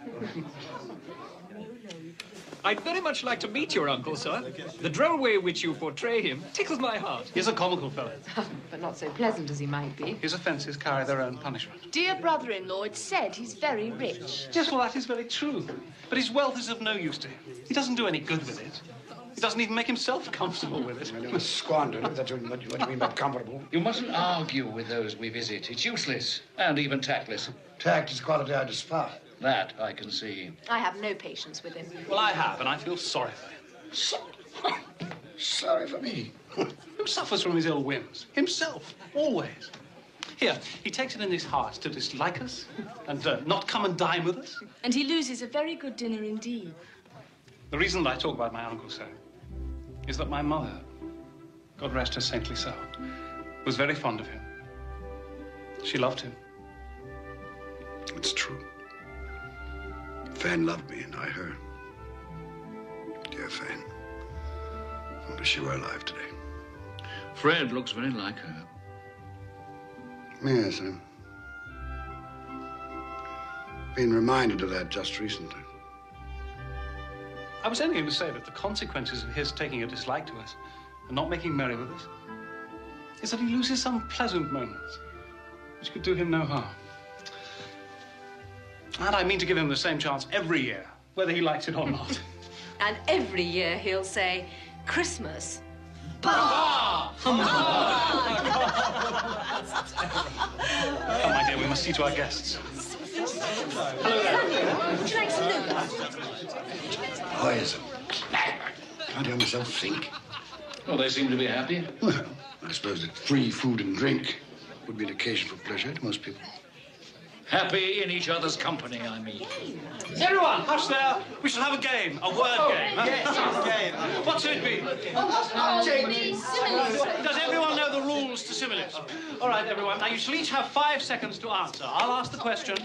I'd very much like to meet your uncle, sir. The droll way in which you portray him tickles my heart. He's a comical fellow. But not so pleasant as he might be. His offences carry their own punishment. Dear brother-in-law, it's said he's very rich. Yes, well, that is very true. But his wealth is of no use to him. He doesn't do any good with it. He doesn't even make himself comfortable with it. I don't squander it. That's what you mean by comfortable. You mustn't argue with those we visit. It's useless and even tactless. Tact is a quality I despise. That I can see. I have no patience with him. Well, I have, and I feel sorry for him. Sorry for me. Who suffers from his ill whims? Himself, always. Here, he takes it in his heart to dislike us and not come and dine with us. And he loses a very good dinner indeed. The reason that I talk about my uncle so is that my mother, God rest her saintly soul, was very fond of him. She loved him. It's true. Fan loved me, and I her. Dear Fan. I wish she were alive today. Fred looks very like her. Yes, I've been reminded of that just recently. I was only going to say that the consequences of his taking a dislike to us and not making merry with us is that he loses some pleasant moments which could do him no harm. And I mean to give him the same chance every year, whether he likes it or not. And every year he'll say, Christmas. Bah! Come, my dear, we must see to our guests. Hello there. Would you like some noodles? Boys, can't hear myself think. Well, they seem to be happy. Well, I suppose that free food and drink would be an occasion for pleasure to most people. Happy in each other's company, I mean. Everyone, hush there. We shall have a game, a word game. Huh? Yes, a game. What should it be? Does everyone know the rules to similes? All right, everyone. Now, you shall each have 5 seconds to answer. I'll ask the question.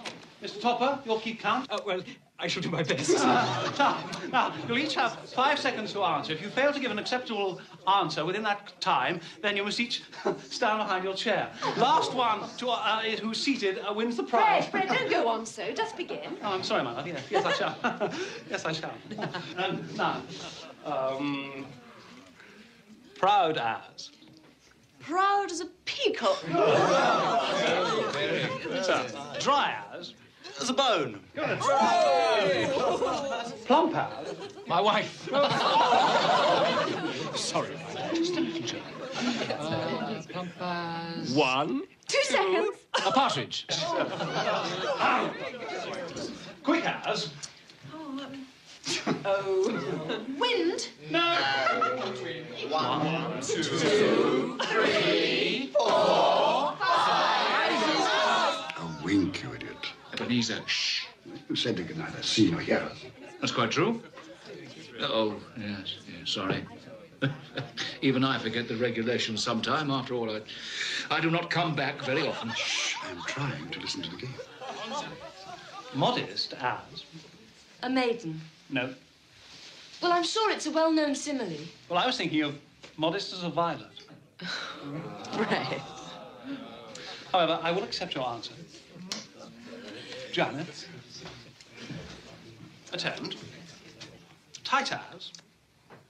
Mr. Topper, you'll keep count. Well, I shall do my best. Now, you'll each have 5 seconds to answer. If you fail to give an acceptable answer within that time, then you must each stand behind your chair. Last one to, who's seated wins the prize. Fred, don't go on so. Just begin. Oh, I'm sorry, my love. Yes, I shall. Yes, I shall. Now, proud as. Proud as a peacock. Dry as. As a bone. Plump as. My wife. Sorry, just a little joke. Plump as... 1. 2 seconds. A partridge. Quick as. Wind. No. 1, 2, 3, 4, 5. A wink, you idiot. Ebenezer, shh. You said they could neither see nor hear us. That's quite true. Oh, yes, sorry. Even I forget the regulations sometime. After all, I do not come back very often. Shh, I'm trying to listen to the game. modest as. A maiden. No. Well, I'm sure it's a well-known simile. Well, I was thinking of modest as a violet. Right. However, I will accept your answer. Janet. Attempt. Tight as.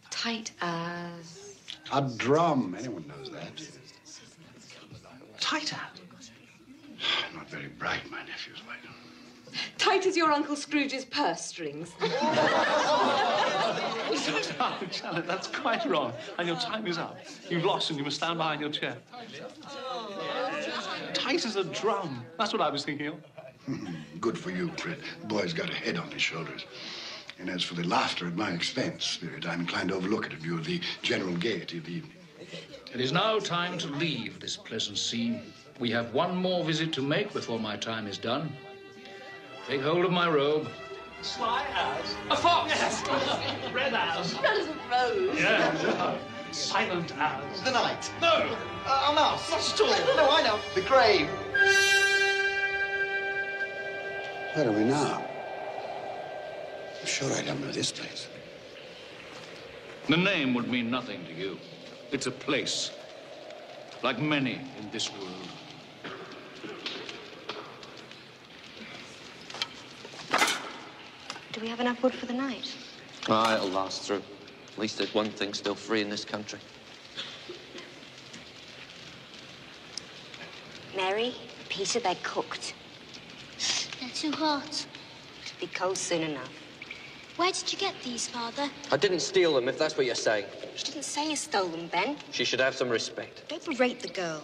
Tight as... A drum. Anyone knows that. Tight as. Not very bright, my nephew's like. Tight as your Uncle Scrooge's purse strings. Oh, Janet, that's quite wrong. And your time is up. You've lost and you must stand behind your chair. Tight as a drum. That's what I was thinking of. Good for you, Fred. The boy's got a head on his shoulders. And as for the laughter at my expense, Spirit, I'm inclined to overlook it in view of the general gaiety of the evening. It is now time to leave this pleasant scene. We have one more visit to make before my time is done. Take hold of my robe. Sly as. A fox! Yes! Red as. Red as a rose. Yeah. Silent as. The night. No! A mouse. Not at all. No, I know. The grave. Where are we now? I'm sure I don't know this place. The name would mean nothing to you. It's a place, like many in this world. Do we have enough wood for the night? Ah, it'll last through. At least there's one thing still free in this country. Mary, Peter, they're cooked. They're too hot. It'll be cold soon enough. Where did you get these, Father? I didn't steal them, if that's what you're saying. She didn't say you stole them, Ben. She should have some respect. Don't berate the girl.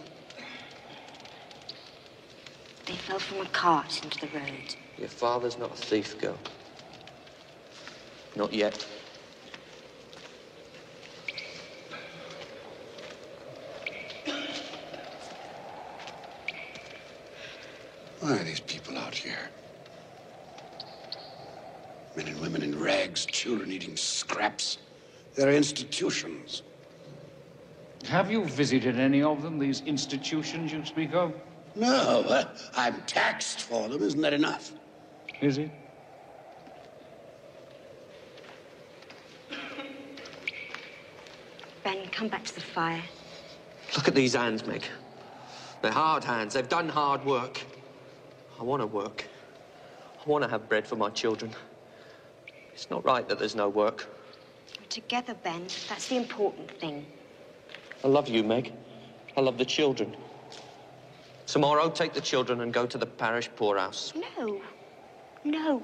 They fell from a cart into the road. Your father's not a thief, girl. Not yet. Why are these people out here? Men and women in rags, children eating scraps. They're institutions. Have you visited any of them, these institutions you speak of? No, I'm taxed for them. Isn't that enough? Is it? Ben, come back to the fire. Look at these hands, Meg. They're hard hands. They've done hard work. I want to work. I want to have bread for my children. It's not right that there's no work. We're together, Ben. That's the important thing. I love you, Meg. I love the children. Tomorrow, take the children and go to the parish poorhouse. No. No.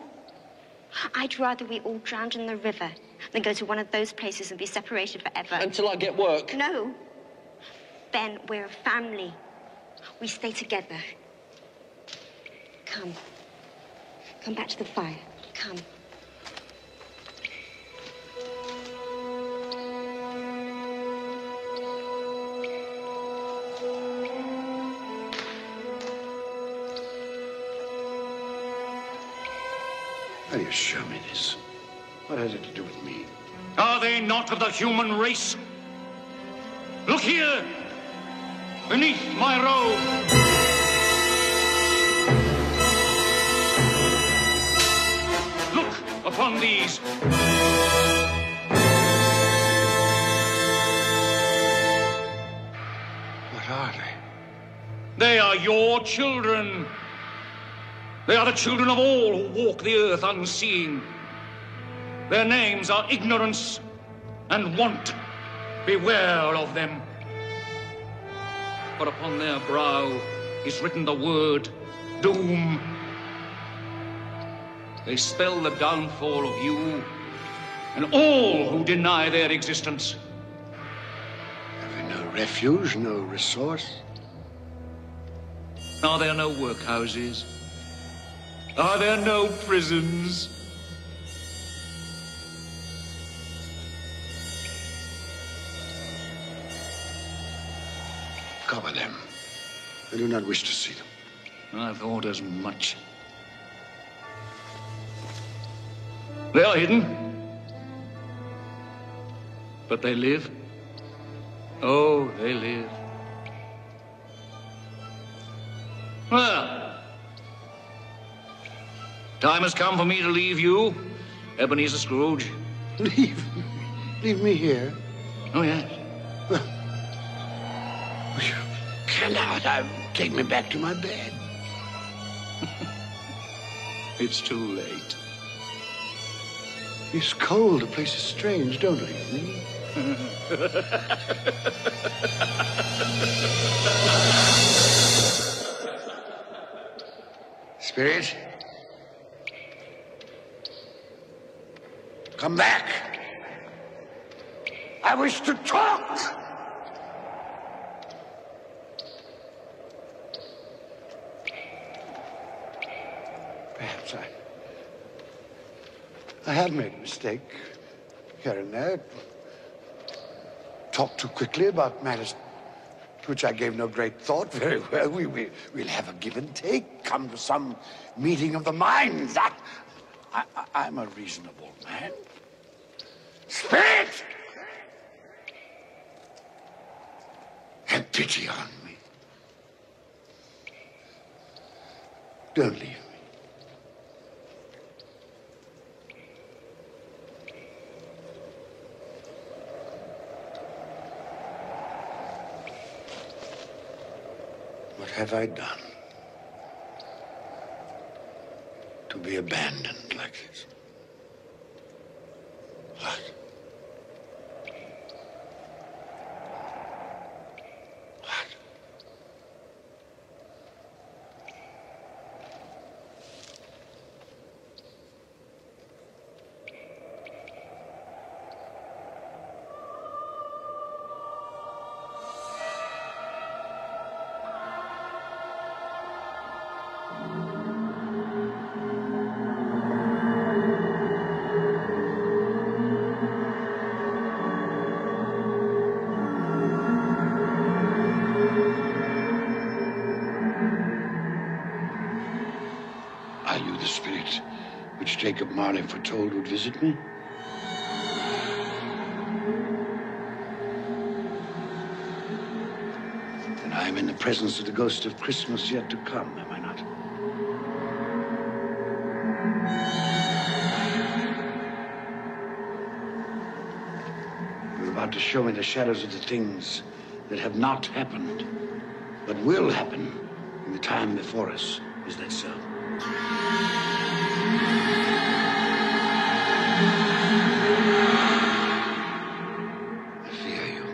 I'd rather we all drowned in the river than go to one of those places and be separated forever. Until I get work. No. Ben, we're a family. We stay together. Come. Come back to the fire. Come. Will you show me this? What has it to do with me? Are they not of the human race? Look here, beneath my robe. Look upon these. What are they? They are your children. They are the children of all who walk the earth unseeing. Their names are ignorance and want. Beware of them. For upon their brow is written the word doom. They spell the downfall of you and all who deny their existence. Have we no refuge, no resource? Are there no workhouses? Are there no prisons? Cover them. I do not wish to see them. I thought as much. They are hidden. But they live. Oh, they live. Well, time has come for me to leave you, Ebenezer Scrooge. Leave me here? Oh, yes. You cannot. Take me back to my bed. It's too late. It's cold. The place is strange. Don't leave me. Spirit, come back. I wish to talk. Perhaps I have made a mistake here and there. Talked too quickly about matters to which I gave no great thought. Very well, we'll have a give and take. Come to some meeting of the minds. I'm a reasonable man. Spirit! Have pity on me. Don't leave me. What have I done to be abandoned like this? What? Are you the spirit which Jacob Marley foretold would visit me? Then I am in the presence of the ghost of Christmas yet to come, am I not? You're about to show me the shadows of the things that have not happened, but will happen in the time before us. Is that so? I fear you.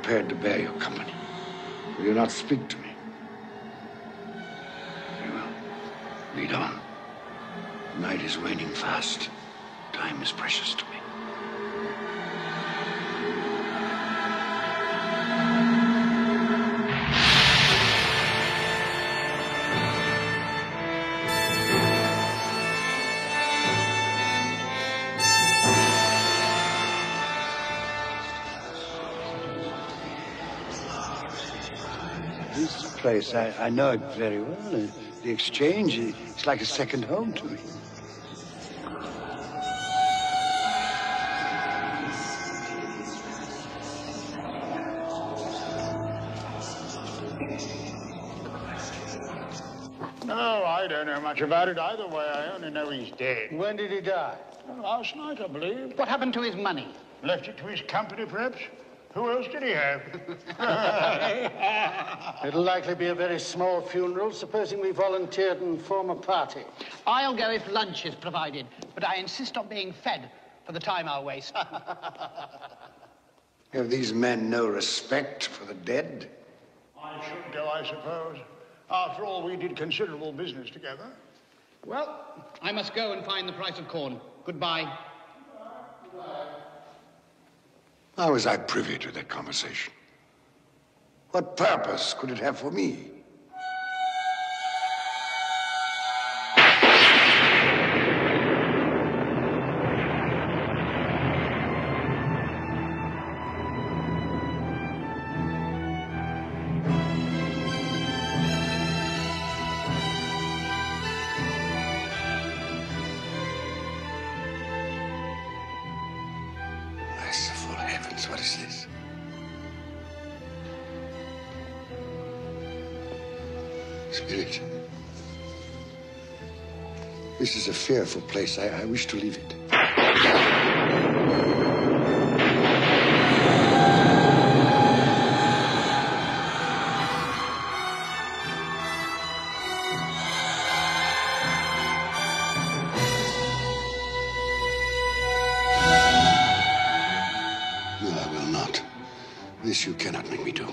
prepared to bear your company. Will you not speak to me? Very well. Lead on. Night is waning fast. Time is precious to me. This place, I know it very well. The exchange, it's like a second home to me. No, I don't know much about it either way. I only know he's dead. When did he die? Last night, I believe. What happened to his money? Left it to his company, perhaps? Who else did he have? It'll likely be a very small funeral, supposing we volunteered and form a party. I'll go if lunch is provided, but I insist on being fed for the time I'll waste. Have these men no respect for the dead? I should go, I suppose. After all, we did considerable business together. Well, I must go and find the price of corn. Goodbye. How was I privy to that conversation? What purpose could it have for me? Merciful heavens, what is this? Spirit. This is a fearful place. I wish to leave it. No, I will not. This you cannot make me do.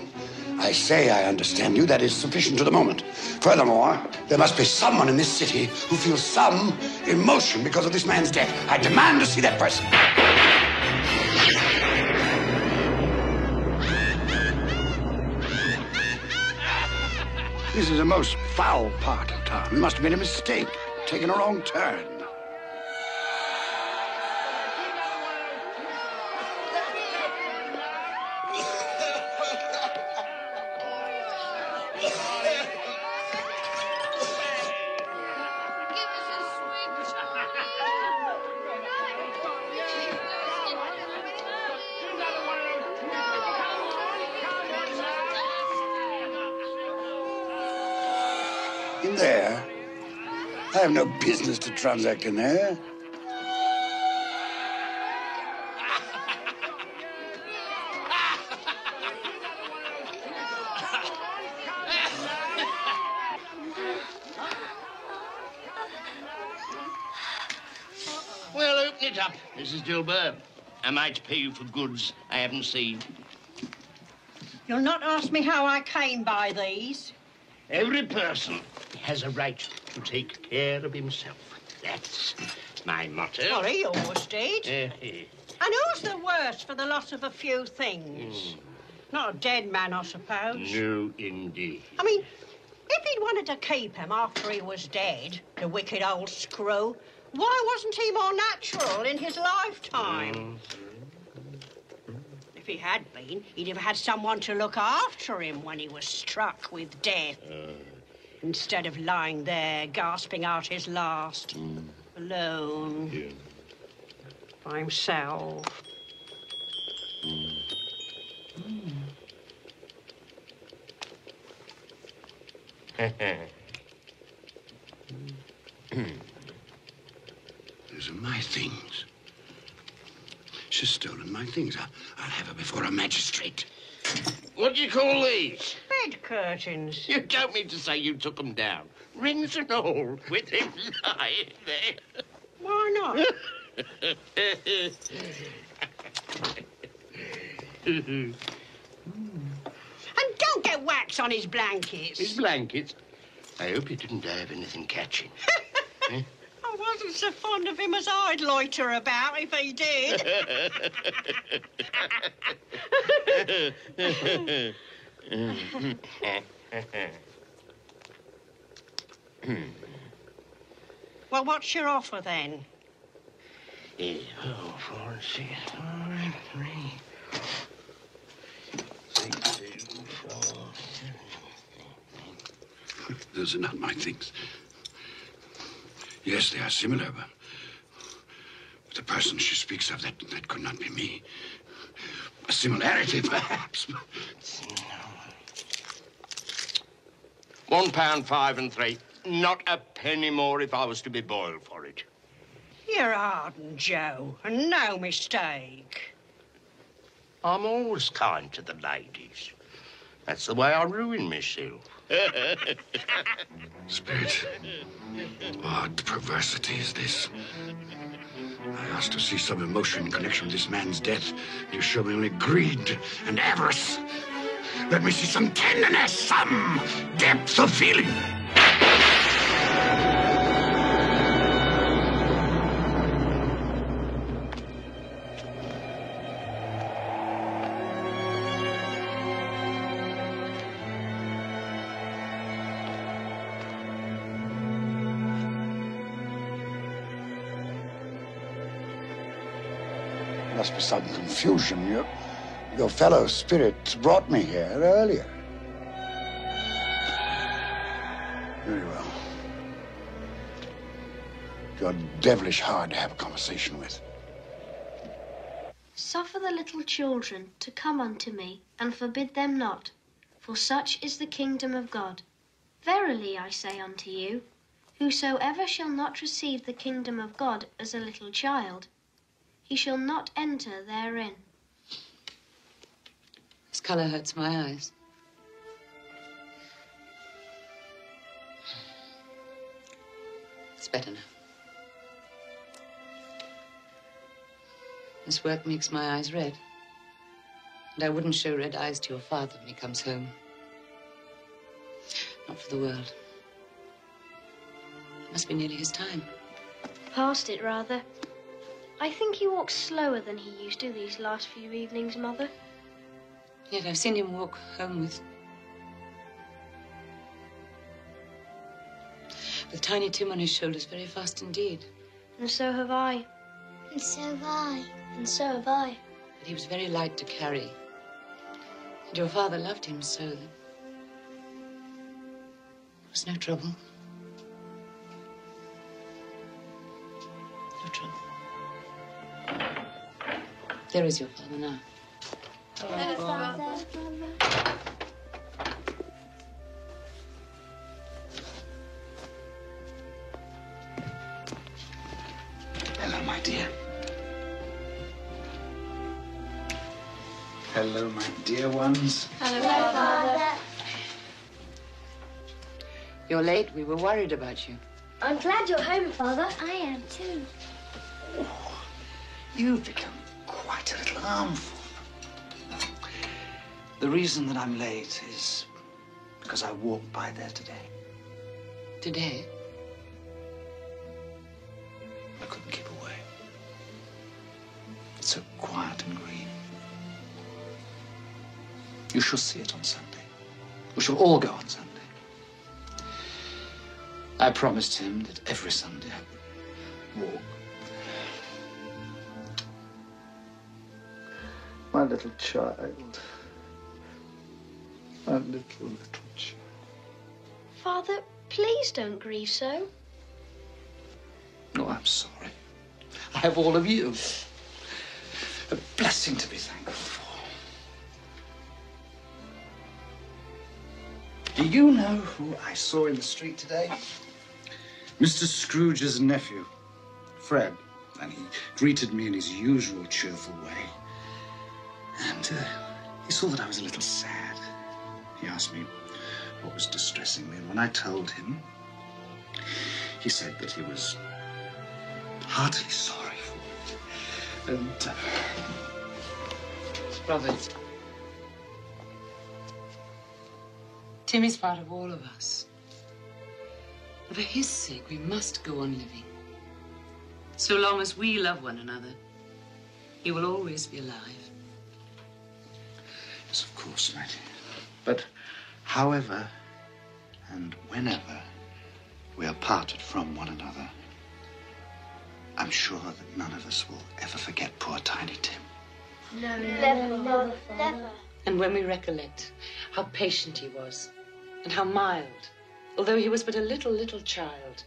I say I understand you. That is sufficient to the moment. Furthermore, there must be someone in this city who feels some emotion because of this man's death. I demand to see that person. This is a most foul part of town. We must have made a mistake, taken a wrong turn. In there? I have no business to transact in there. Well, open it up, Mrs. Dilber. Am I to pay you for goods I haven't seen? You'll not ask me how I came by these. Every person has a right to take care of himself. That's my motto. Sorry, yours did. And who's the worse for the loss of a few things? Not a dead man, I suppose. No, indeed. I mean, if he'd wanted to keep him after he was dead, the wicked old screw, why wasn't he more natural in his lifetime? If he had been, he'd have had someone to look after him when he was struck with death. Instead of lying there, gasping out his last, alone, by himself. Those are my things. She's stolen my things. I'll have her before a magistrate. What do you call these? Bed curtains. You don't mean to say you took them down, rings and all, with him lying there. Why not? wax on his blankets. His blankets? I hope he didn't have anything catching. Eh? I wasn't so fond of him as I'd loiter about if he did. Well, what's your offer then? 4, 6, 5, 3, 6, 2, 4. Those are not my things. Yes, they are similar, but the person she speaks of, that could not be me. A similarity, perhaps. £1.5 3. Not a penny more if I was to be boiled for it. You're ardent, Joe, and no mistake. I'm always kind to the ladies. That's the way I ruin myself. Spirit, what perversity is this? I asked to see some emotion in connection with this man's death. You show me only greed and avarice. Let me see some tenderness, some depth of feeling. Must be some confusion. Your fellow spirit brought me here earlier. Very well. You're devilish hard to have a conversation with. Suffer the little children to come unto me, and forbid them not, for such is the kingdom of God. Verily I say unto you, whosoever shall not receive the kingdom of God as a little child, he shall not enter therein. This colour hurts my eyes. It's better now. This work makes my eyes red. And I wouldn't show red eyes to your father when he comes home. Not for the world. It must be nearly his time. Past it, rather. I think he walks slower than he used to these last few evenings, Mother. Yet I've seen him walk home with Tiny Tim on his shoulders very fast indeed. And so have I. And so have I. And so have I. But he was very light to carry. And your father loved him so that there was no trouble. No trouble. There is your father now. Hello, Father. Hello, my dear. Hello, my dear ones. Hello, Father. You're late. We were worried about you. I'm glad you're home, Father. I am too. You've become quite a little harmful. The reason that I'm late is because I walked by there today. Today? I couldn't keep away. It's so quiet and green. You shall see it on Sunday. We shall all go on Sunday. I promised him that every Sunday I would walk. My little child. My little child. Father, please don't grieve so. No, I'm sorry. I have all of you. A blessing to be thankful for. Do you know who I saw in the street today? Mr. Scrooge's nephew, Fred. And he greeted me in his usual cheerful way. And he saw that I was a little sad. He asked me what was distressing me. And when I told him, he said that he was heartily sorry for it. And, Brother, Tim is part of all of us. For his sake, we must go on living. So long as we love one another, he will always be alive. Yes, of course, Mattie. But however and whenever we are parted from one another, I'm sure that none of us will ever forget poor Tiny Tim. No, never, never, never. And when we recollect how patient he was and how mild, although he was but a little child,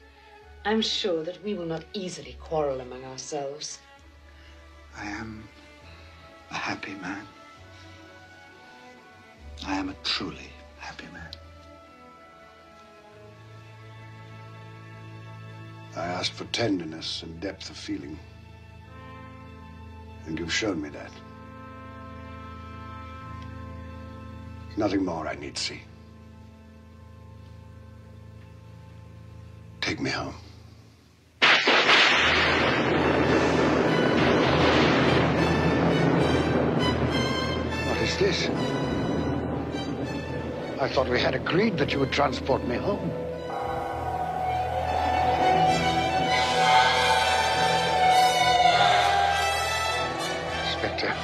I'm sure that we will not easily quarrel among ourselves. I am a happy man. I am a truly happy man. I asked for tenderness and depth of feeling, and you've shown me that. Nothing more I need see. Take me home. What is this? I thought we had agreed that you would transport me home. Inspector,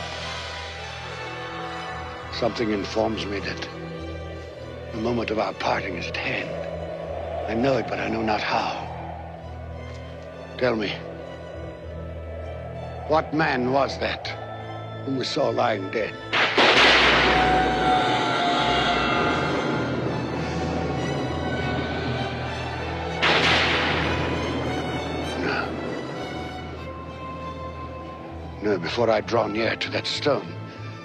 something informs me that the moment of our parting is at hand. I know it, but I know not how. Tell me, what man was that whom we saw lying dead? No, before I draw near to that stone,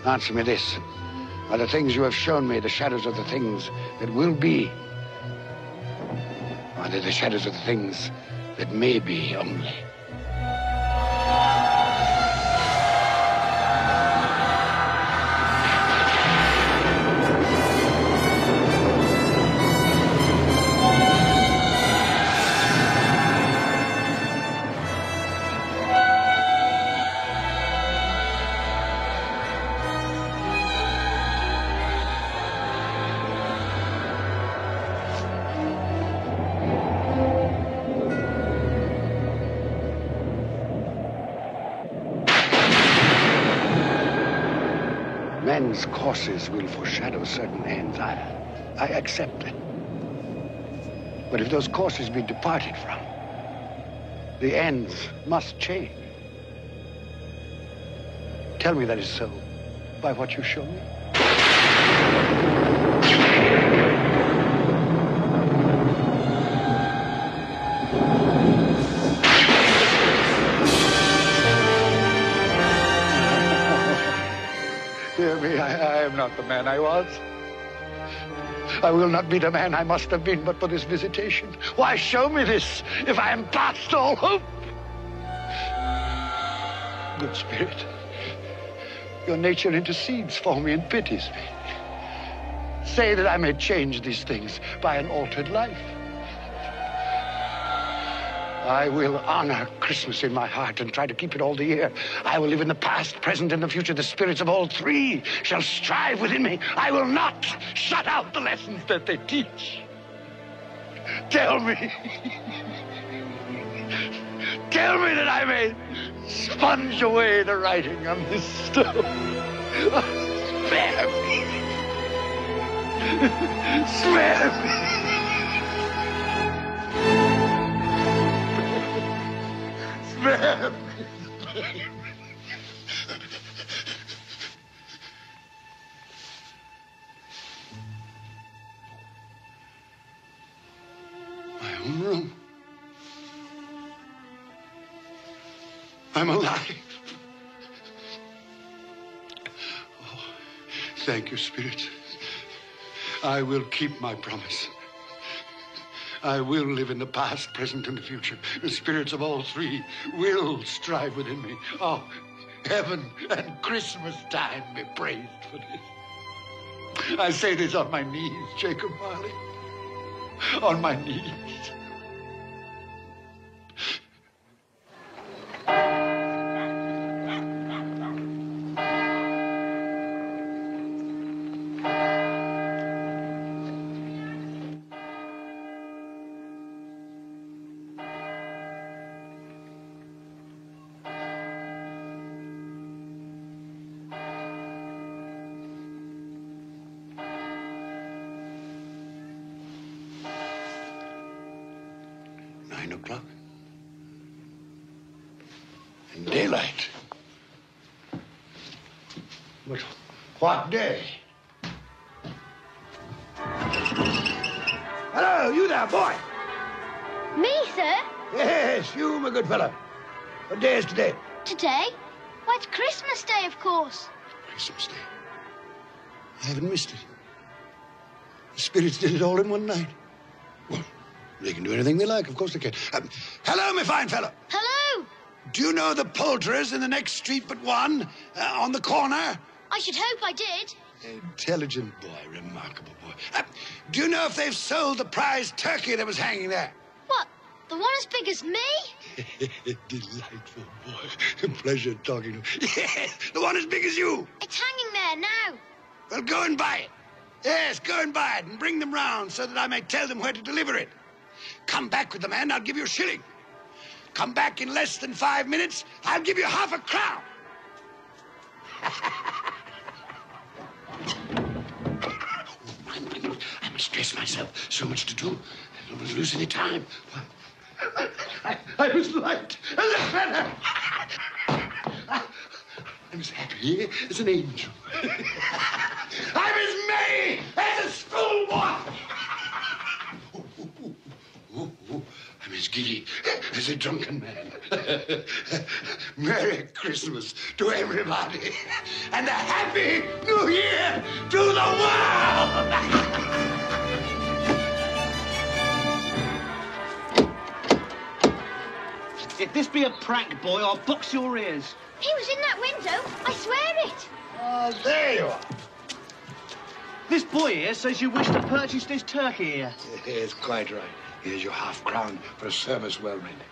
answer me this. Are the things you have shown me the shadows of the things that will be? Are they the shadows of the things that may be only? Men's courses will foreshadow certain ends. I accept it. But if those courses be departed from, the ends must change. Tell me that is so by what you show me. Hear me, I am not the man I was. I will not be the man I must have been but for this visitation. Why show me this if I am past all hope? Good Spirit, your nature intercedes for me and pities me. Say that I may change these things by an altered life. I will honor Christmas in my heart and try to keep it all the year. I will live in the past, present, and the future. The spirits of all three shall strive within me. I will not shut out the lessons that they teach. Tell me. Tell me that I may sponge away the writing on this stone. Spare me. Spare me. Spare me. My own room. I'm alive. Oh, thank you, Spirit. I will keep my promise. I will live in the past, present, and the future. The spirits of all three will strive within me. Oh, heaven and Christmas time be praised for this. I say this on my knees, Jacob Marley. On my knees. 9 o'clock. And daylight. But what day? Hello, you there, boy. Me, sir? Yes, you, my good fellow. What day is today? Today? Why, it's Christmas Day, of course. Christmas Day. I haven't missed it. The spirits did it all in one night. Well, they can do anything they like. Of course they can. Hello, my fine fellow. Hello! Do you know the poulterers in the next street but one, on the corner? I should hope I did. Intelligent boy, remarkable boy. Do you know if they've sold the prize turkey that was hanging there? What? The one as big as me? Delightful boy. Pleasure talking to you. Yes, the one as big as you. It's hanging there now. Well, go and buy it. Yes, go and buy it and bring them round so that I may tell them where to deliver it. Come back with the man, I'll give you a shilling. Come back in less than 5 minutes, I'll give you half a crown. I must dress myself. So much to do. I don't want to lose any time. I was late. I'm as happy as an angel. I'm as merry as a schoolboy. I'm as giddy as a drunken man. Merry Christmas to everybody, and a Happy New Year to the world! If this be a prank, boy, I'll box your ears. He was in that window. I swear it. Oh, there you are. This boy here says you wish to purchase this turkey here. Yes, quite right. Here's your half-crown for a service well rendered.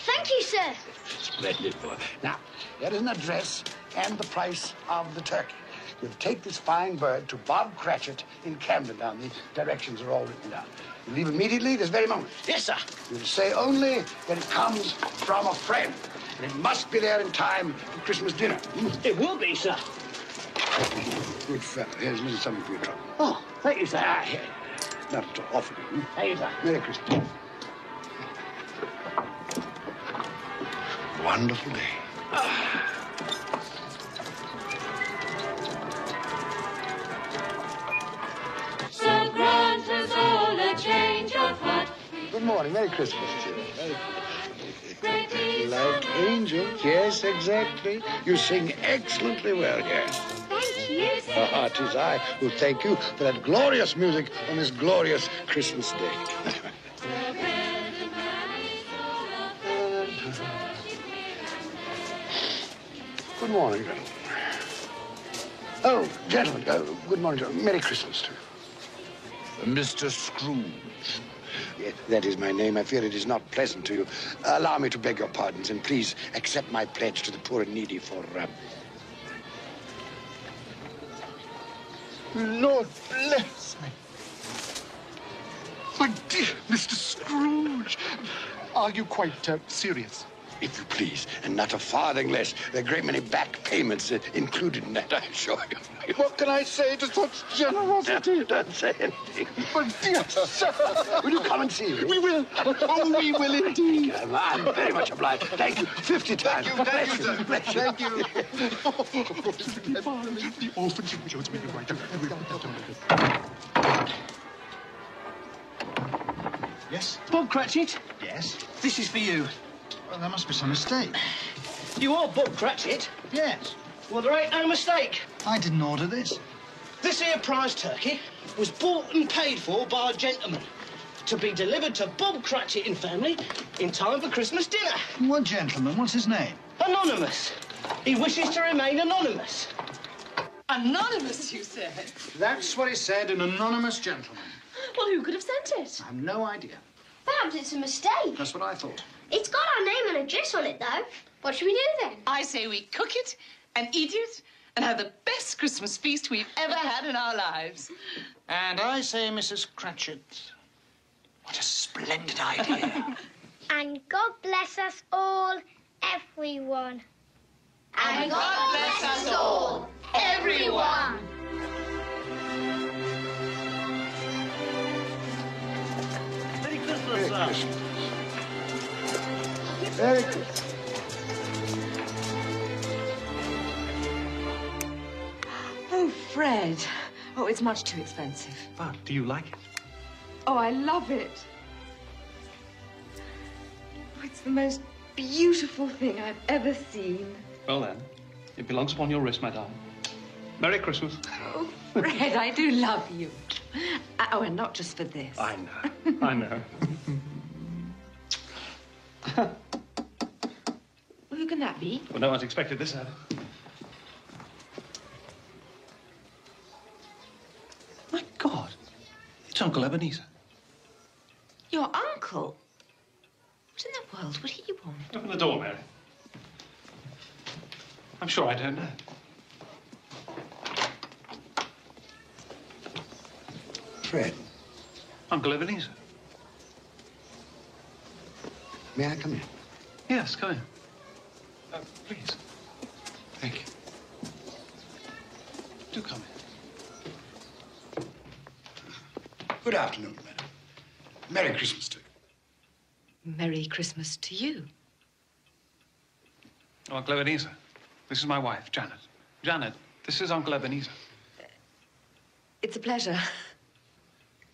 Thank you, sir. Splendid, boy. Now, here is an address and the price of the turkey. You'll take this fine bird to Bob Cratchit in Camden Town. The directions are all written down. You leave immediately this very moment. Yes, sir. You'll say only that it comes from a friend. And it must be there in time for Christmas dinner. It will be, sir. Good fellow. Here's a little something for your trouble. Oh, thank you, sir. Here. Not at all. Often. Thank you, sir. Merry Christmas. Wonderful day. So grant us all a change of heart. Good morning. Merry Christmas to you. Great is Like angels. Yes, exactly. You sing excellently well, yes. Thank you, sir. Ah, 'tis I who thank you for that glorious music on this glorious Christmas day. Good morning, gentlemen. Oh, gentlemen, good morning, gentlemen. Merry Christmas to you. Mr. Scrooge. Yes, that is my name. I fear it is not pleasant to you. Allow me to beg your pardons, and please accept my pledge to the poor and needy for... Lord bless me. My dear Mr. Scrooge, are you quite serious? If you please, and not a farthing less. There are a great many back payments included in that, I assure you. What can I say to such generosity? Don't say anything. My dear sir. Will you come and see me? We will. Oh, we will indeed. I'm very much obliged. Thank you 50 times. Thank you, sir. Bless you. Thank you. The orphans shows me the right. Yes? Bob Cratchit? Yes? This is for you. Well, there must be some mistake. You are Bob Cratchit? Yes. Well, there ain't no mistake. I didn't order this. This here prize turkey was bought and paid for by a gentleman to be delivered to Bob Cratchit and family in time for Christmas dinner. What gentleman? What's his name? Anonymous. He wishes to remain anonymous. Anonymous, you said? That's what he said, an anonymous gentleman. Well, who could have sent it? I have no idea. Perhaps it's a mistake. That's what I thought. It's got our name and address on it, though. What should we do then? I say we cook it and eat it and have the best Christmas feast we've ever had in our lives. And I say, Mrs. Cratchit, what a splendid idea. And God bless us all, everyone. And God bless us all, everyone. Merry Christmas, Merry sir. Christmas. Merry Christmas. Oh, Fred. Oh, it's much too expensive. But do you like it? Oh, I love it. Oh, it's the most beautiful thing I've ever seen. Well, then, it belongs upon your wrist, my darling. Merry Christmas. Oh, Fred, I do love you. Oh, and not just for this. I know. I know. Who can that be? Well, no one's expected this, have they? My God. It's Uncle Ebenezer. Your uncle? What in the world would he want? Open the door, Mary. I'm sure I don't know. Fred, Uncle Ebenezer. may I come in? Yes, come in. Please. Thank you. Do come in. Good afternoon, madam. Merry Christmas to you. Merry Christmas to you. Oh, Uncle Ebenezer. This is my wife, Janet. Janet, this is Uncle Ebenezer. It's a pleasure.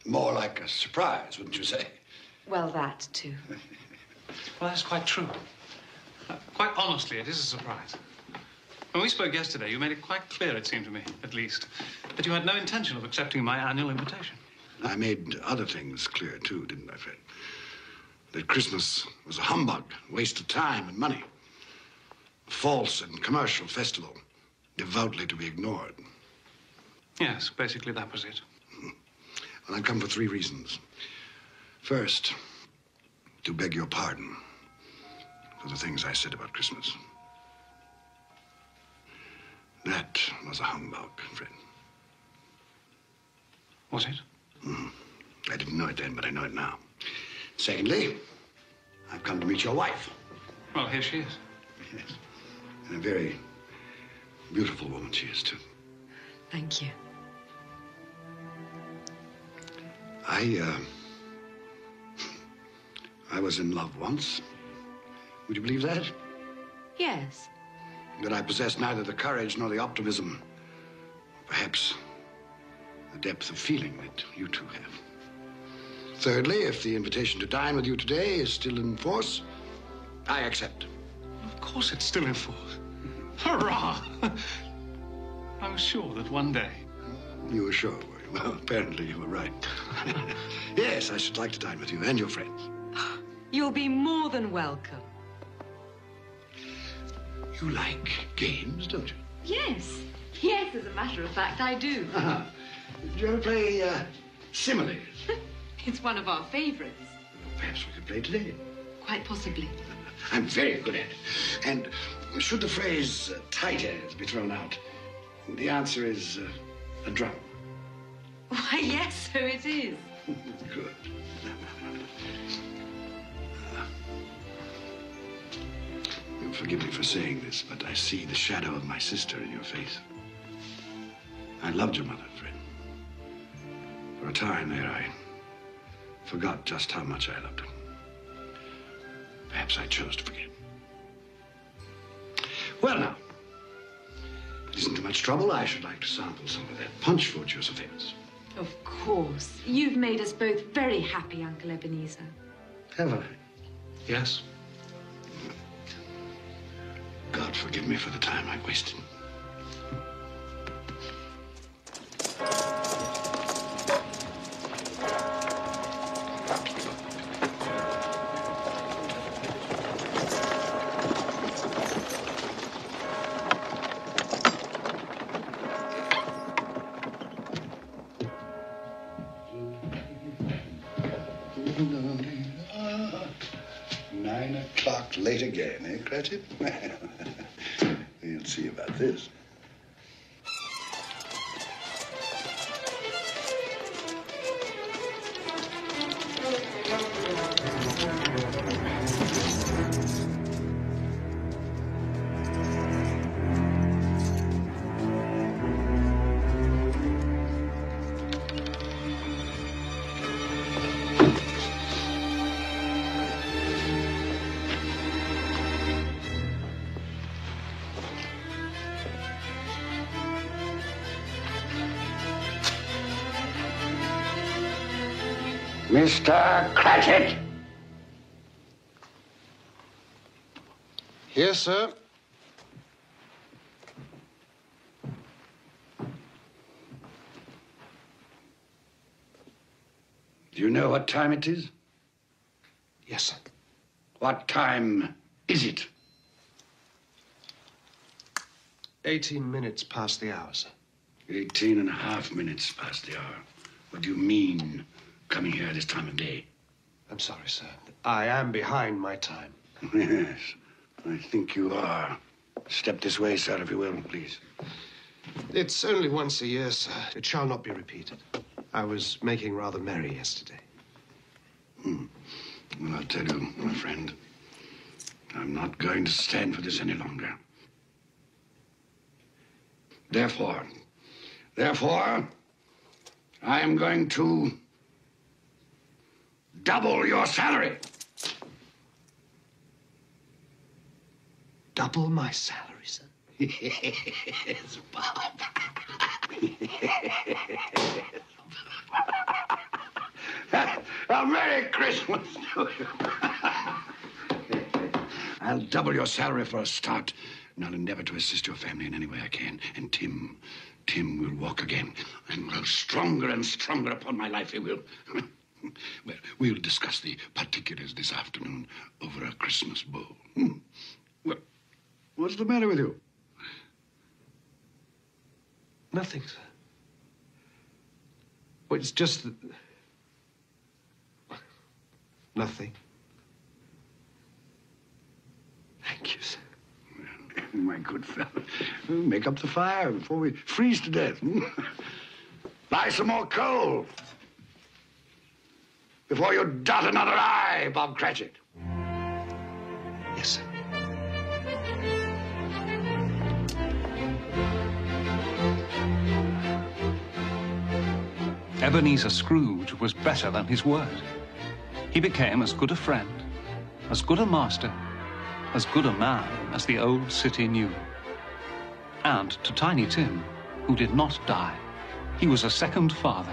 More like a surprise, wouldn't you say? Well, that, too. Well, that's quite true. Quite honestly, it is a surprise. When we spoke yesterday, you made it quite clear, it seemed to me, at least, that you had no intention of accepting my annual invitation. I made other things clear, too, didn't I, Fred? That Christmas was a humbug, waste of time and money. A false and commercial festival, devoutly to be ignored. Yes, basically that was it. Well, I've come for 3 reasons. First, to beg your pardon for the things I said about Christmas. That was a humbug, Fred. Was it? I didn't know it then, but I know it now. Secondly, I've come to meet your wife. Well, here she is. Yes. And a very beautiful woman she is, too. Thank you. I was in love once. Would you believe that? Yes. That I possess neither the courage nor the optimism, perhaps the depth of feeling that you two have. Thirdly, if the invitation to dine with you today is still in force, I accept. Of course it's still in force. Hurrah! I was sure that one day... You were sure, were you? Well, apparently you were right. Yes, I should like to dine with you and your friends. You'll be more than welcome. You like games, don't you? Yes. Yes, as a matter of fact, I do. Did you ever play similes? It's one of our favorites. Perhaps we could play today. Quite possibly. I'm very good at it. And should the phrase tight as be thrown out, the answer is a drum. Why, yes, so it is. Good. You'll forgive me for saying this, but I see the shadow of my sister in your face. I loved your mother, Fred. For a time there, I forgot just how much I loved her. Perhaps I chose to forget. Well, now, if it isn't too much trouble, I should like to sample some of that punch for which you're so famous. Of course. You've made us both very happy, Uncle Ebenezer. Have I? Yes. God forgive me for the time I wasted. Late again, eh, Cratchit? We'll see about this. Mr. Cratchit! Here, sir. Do you know what time it is? Yes, sir. What time is it? 18 minutes past the hour, sir. 18.5 minutes past the hour. What do you mean, coming here this time of day? I'm sorry, sir. I am behind my time. Yes, I think you are. Step this way, sir, if you will, please. It's only once a year, sir. It shall not be repeated. I was making rather merry yesterday. Well, I'll tell you, my friend, I'm not going to stand for this any longer. Therefore, I am going to double your salary. Double my salary, sir? Yes, Bob. A Merry Christmas to you. I'll double your salary for a start, and I'll endeavor to assist your family in any way I can. And Tim will walk again and grow stronger and stronger upon my life, he will. Well, we'll discuss the particulars this afternoon over a Christmas bowl. Well, what's the matter with you? Nothing, sir. Well, it's just that... Nothing. Thank you, sir. My good fellow, make up the fire before we freeze to death. Buy some more coal before you dot another I, Bob Cratchit. Yes, sir. Ebenezer Scrooge was better than his word. He became as good a friend, as good a master, as good a man as the old city knew. And to Tiny Tim, who did not die, he was a second father.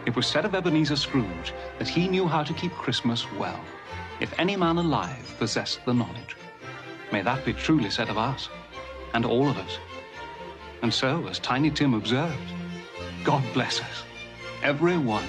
It was said of Ebenezer Scrooge that he knew how to keep Christmas well, if any man alive possessed the knowledge. May that be truly said of us, and all of us. And so, as Tiny Tim observed, God bless us, every one.